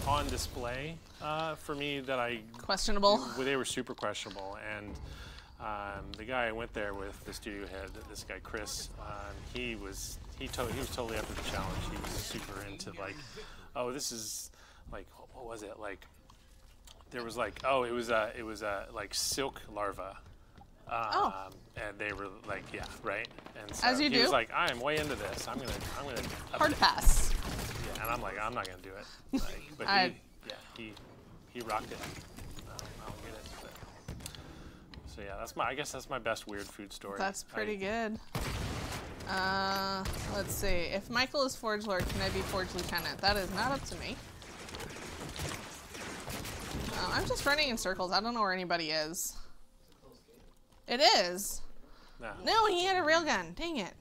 on display for me that questionable. They were super questionable, and the guy I went there with, the studio head, this guy Chris, he was totally up for the challenge. He was super into like, oh, this is like, what was it like? There was like, oh, it was like silk larva. And they were like, yeah, right. And so as you he do. was like, I am way into this. I'm gonna hard pass. Yeah, and I'm like, I'm not gonna do it. Like, but he rocked it. I don't get it. But. So yeah, I guess that's my best weird food story. That's pretty good. Let's see. If Michael is Forge Lord, can I be Forge Lieutenant? That is not up to me. I'm just running in circles. I don't know where anybody is. It is. No, he had a railgun. Dang it.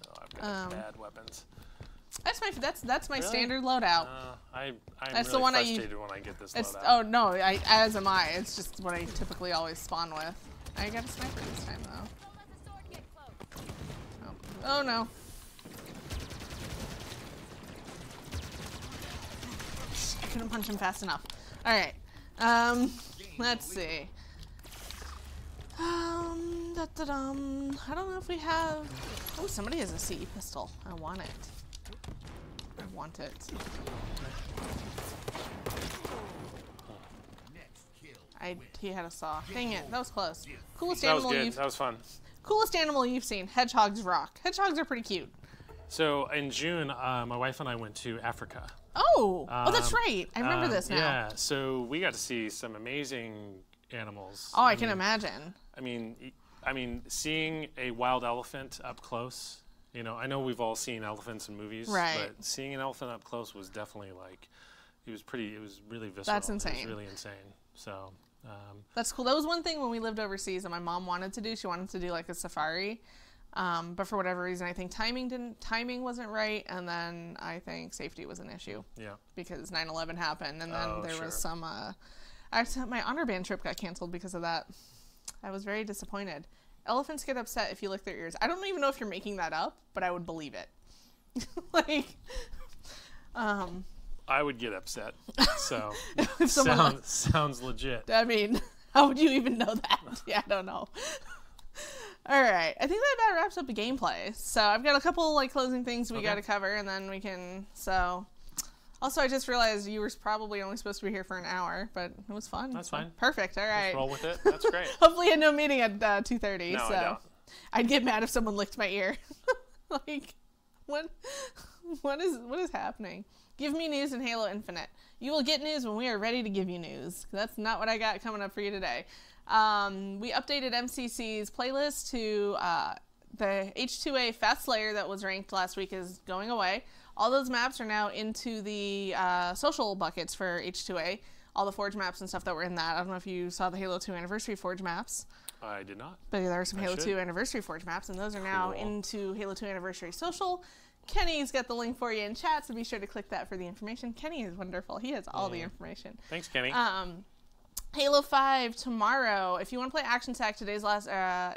Oh, I've got bad weapons. That's my Really? standard loadout. I'm That's really the one frustrated when I get this loadout. Oh no, as am I. It's just what I typically always spawn with. I got a sniper this time though. Oh no. I couldn't punch him fast enough. All right. Let's see. I don't know if we have. Oh, somebody has a CE pistol. I want it. I want it. He had a saw. Dang it, that was close. Coolest animal That was fun. Coolest animal you've seen. Hedgehogs rock. Hedgehogs are pretty cute. So in June, my wife and I went to Africa. Oh, that's right. I remember this now. Yeah, so we got to see some amazing animals. Oh, I can imagine. I mean, seeing a wild elephant up close. You know, I know we've all seen elephants in movies, right? But seeing an elephant up close was definitely like, it was really visceral. That's insane. It was really insane. So. That's cool. That was one thing when we lived overseas that my mom wanted to do. She wanted to do like a safari, but for whatever reason, I think timing wasn't right, and then I think safety was an issue. Yeah. Because 9/11 happened, and then there was some. Actually, my honor band trip got canceled because of that. I was very disappointed. Elephants get upset if you lick their ears. I don't even know if you're making that up, but I would believe it. Like, I would get upset. So if sounds legit. I mean, how would you even know that? Yeah, I don't know. All right, I think that about wraps up the gameplay. So I've got a couple like closing things we got to cover, and then we can. So, also I just realized you were probably only supposed to be here for an hour, but it was fun. That's fine. Perfect. All right. Let's roll with it. That's great. Hopefully, I had no meeting at 2:30. No, so I don't. I'd get mad if someone licked my ear. Like, what is happening? Give me news in Halo Infinite. You will get news when we are ready to give you news. That's not what I got coming up for you today. We updated MCC's playlist to the H2A Fast Slayer that was ranked last week is going away. All those maps are now into the social buckets for H2A. All the Forge maps and stuff that were in that. I don't know if you saw the Halo 2 Anniversary Forge maps. I did not. But there are some Halo 2 Anniversary Forge maps, and those are now into Halo 2 Anniversary Social. Kenny's got the link for you in chat, so be sure to click that for the information. Kenny is wonderful. He has all the information. Thanks, Kenny. Halo 5 tomorrow. If you want to play Action Sack, today's last,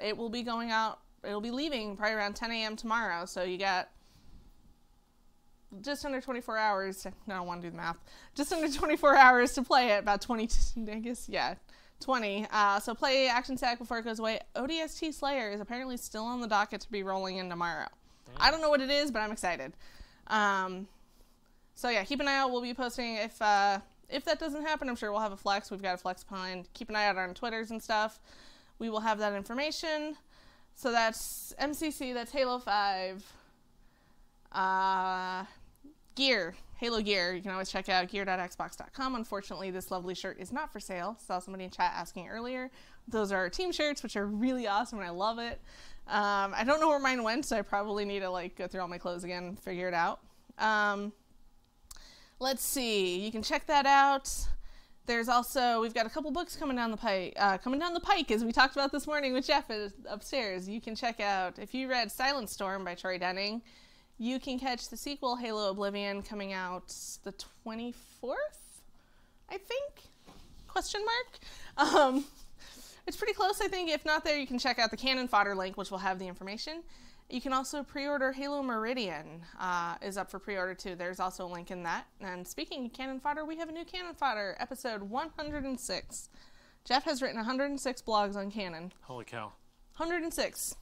it will be going out, it'll be leaving probably around 10 a.m. tomorrow, so you got just under 24 hours. I don't want to do the math. Just under 24 hours to play it, about 20, I guess, yeah, 20. So play Action Sack before it goes away. ODST Slayer is apparently still on the docket to be rolling in tomorrow. I don't know what it is, but I'm excited. So yeah, keep an eye out. We'll be posting if if that doesn't happen, I'm sure we'll have a flex. We've got a flex planned. Keep an eye out on Twitters and stuff. We will have that information. So that's MCC, that's Halo 5. Gear, Halo gear. You can always check out gear.xbox.com. Unfortunately, this lovely shirt is not for sale. Saw somebody in chat asking earlier. Those are our team shirts, which are really awesome, and I love it. I don't know where mine went, so I probably need to like go through all my clothes again and figure it out. Let's see. You can check that out. There's also, we've got a couple books coming down the pike, as we talked about this morning with Jeff upstairs. You can check out, if you read Silent Storm by Troy Denning, you can catch the sequel, Halo Oblivion, coming out the 24th, I think? Question mark? It's pretty close, I think. If not there, you can check out the Cannon Fodder link, which will have the information. You can also pre-order Halo Meridian, is up for pre-order too. There's also a link in that. And speaking of Cannon Fodder, we have a new Cannon Fodder, episode 106. Jeff has written 106 blogs on Cannon. Holy cow. 106.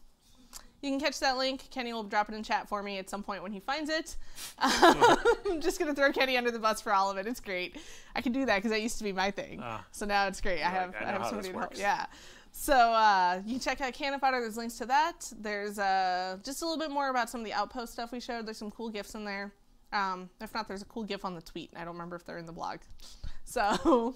You can catch that link. Kenny will drop it in chat for me at some point when he finds it. I'm just going to throw Kenny under the bus for all of it. It's great. I can do that because that used to be my thing. So now it's great. I have somebody to help. Yeah. So you can check out Cannon Fodder. There's links to that. There's just a little bit more about some of the Outpost stuff we showed. There's some cool GIFs in there. If not, there's a cool GIF on the tweet. I don't remember if they're in the blog. So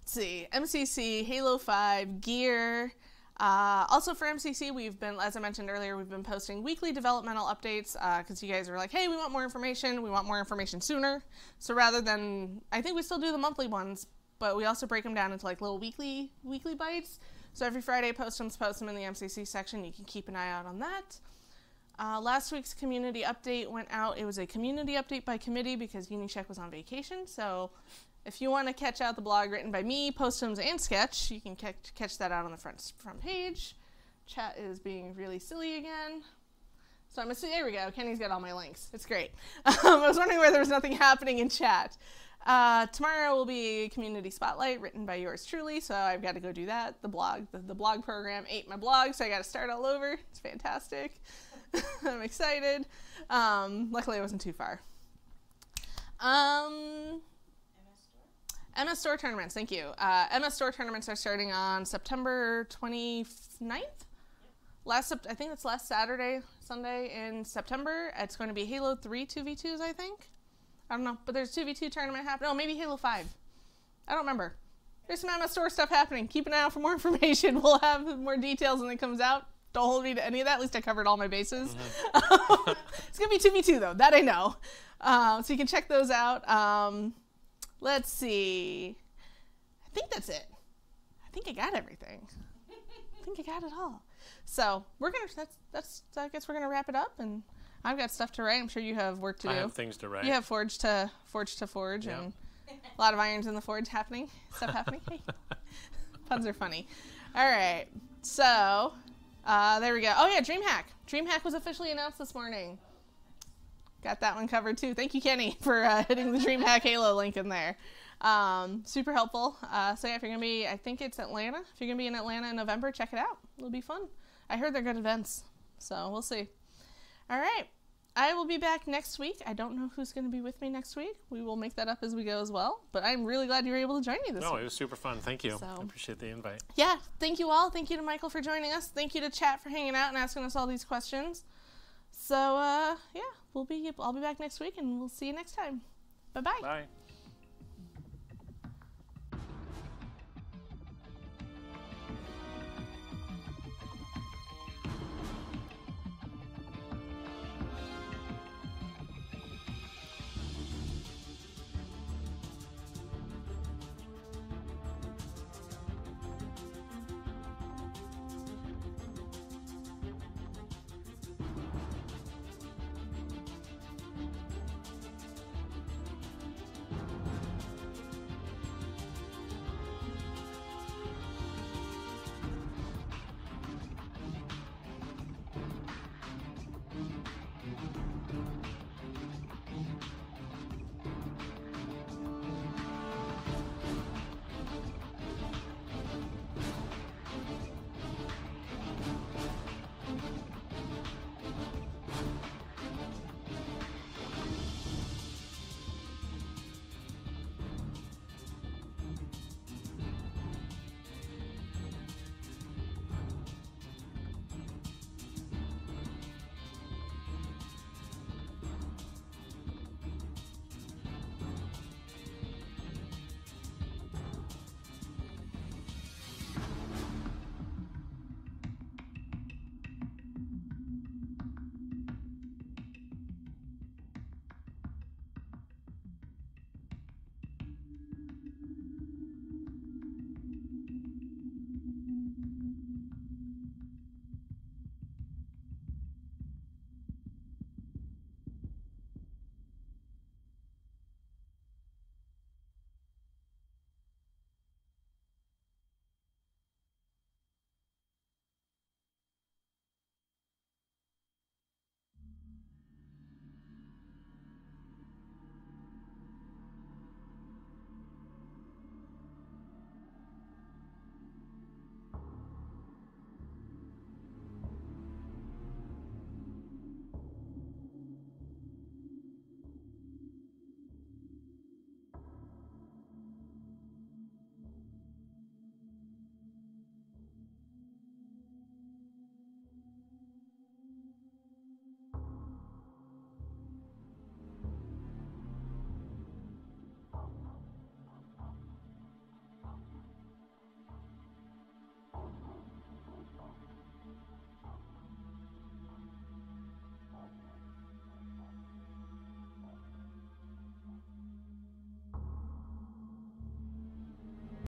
let's see. MCC, Halo 5, gear. Also for MCC, we've been, as I mentioned earlier, we've been posting weekly developmental updates because you guys were like, hey, we want more information. We want more information sooner. So rather than, I think we still do the monthly ones, but we also break them down into like little weekly bites. So every Friday, post them in the MCC section. You can keep an eye out on that. Last week's community update went out. It was a community update by committee because UniCheck was on vacation. So if you want to catch out the blog written by me, Postums, and Sketch, you can catch that out on the front page. Chat is being really silly again. So I'm going to see, there we go. Kenny's got all my links. It's great. I was wondering why there was nothing happening in chat. Tomorrow will be a community spotlight written by yours truly, so I've got to go do that. The blog program ate my blog, so I got to start all over. It's fantastic. I'm excited. Luckily, I wasn't too far. MS Store tournaments, thank you. MS Store tournaments are starting on September 29th. I think it's last Sunday in September. It's going to be Halo 3 2v2s, I think. I don't know, but there's a 2v2 tournament happening. Oh, maybe Halo 5. I don't remember. There's some MS Store stuff happening. Keep an eye out for more information. We'll have more details when it comes out. Don't hold me to any of that. At least I covered all my bases. Mm-hmm. It's going to be 2v2, though. That I know. So you can check those out. Let's see. I think that's it. I think I got everything. I think I got it all. So we're going to, I guess we're going to wrap it up, and I've got stuff to write. I'm sure you have work to do. I have things to write. You have forge to forge, yeah. And a lot of irons in the forge happening. Stuff happening. Hey. Puns are funny. All right. So, there we go. Oh, yeah, DreamHack. DreamHack was officially announced this morning. Got that one covered, too. Thank you, Kenny, for hitting the DreamHack Halo link in there. Super helpful. So, yeah, if you're going to be, I think it's Atlanta. If you're going to be in Atlanta in November, check it out. It'll be fun. I heard they're good events, so we'll see. All right. I will be back next week. I don't know who's going to be with me next week. We will make that up as we go as well. But I'm really glad you were able to join me this week. No, it was super fun. Thank you. So, I appreciate the invite. Yeah. Thank you all. Thank you to Michael for joining us. Thank you to chat for hanging out and asking us all these questions. So, yeah, I'll be back next week, and we'll see you next time. Bye-bye. Bye.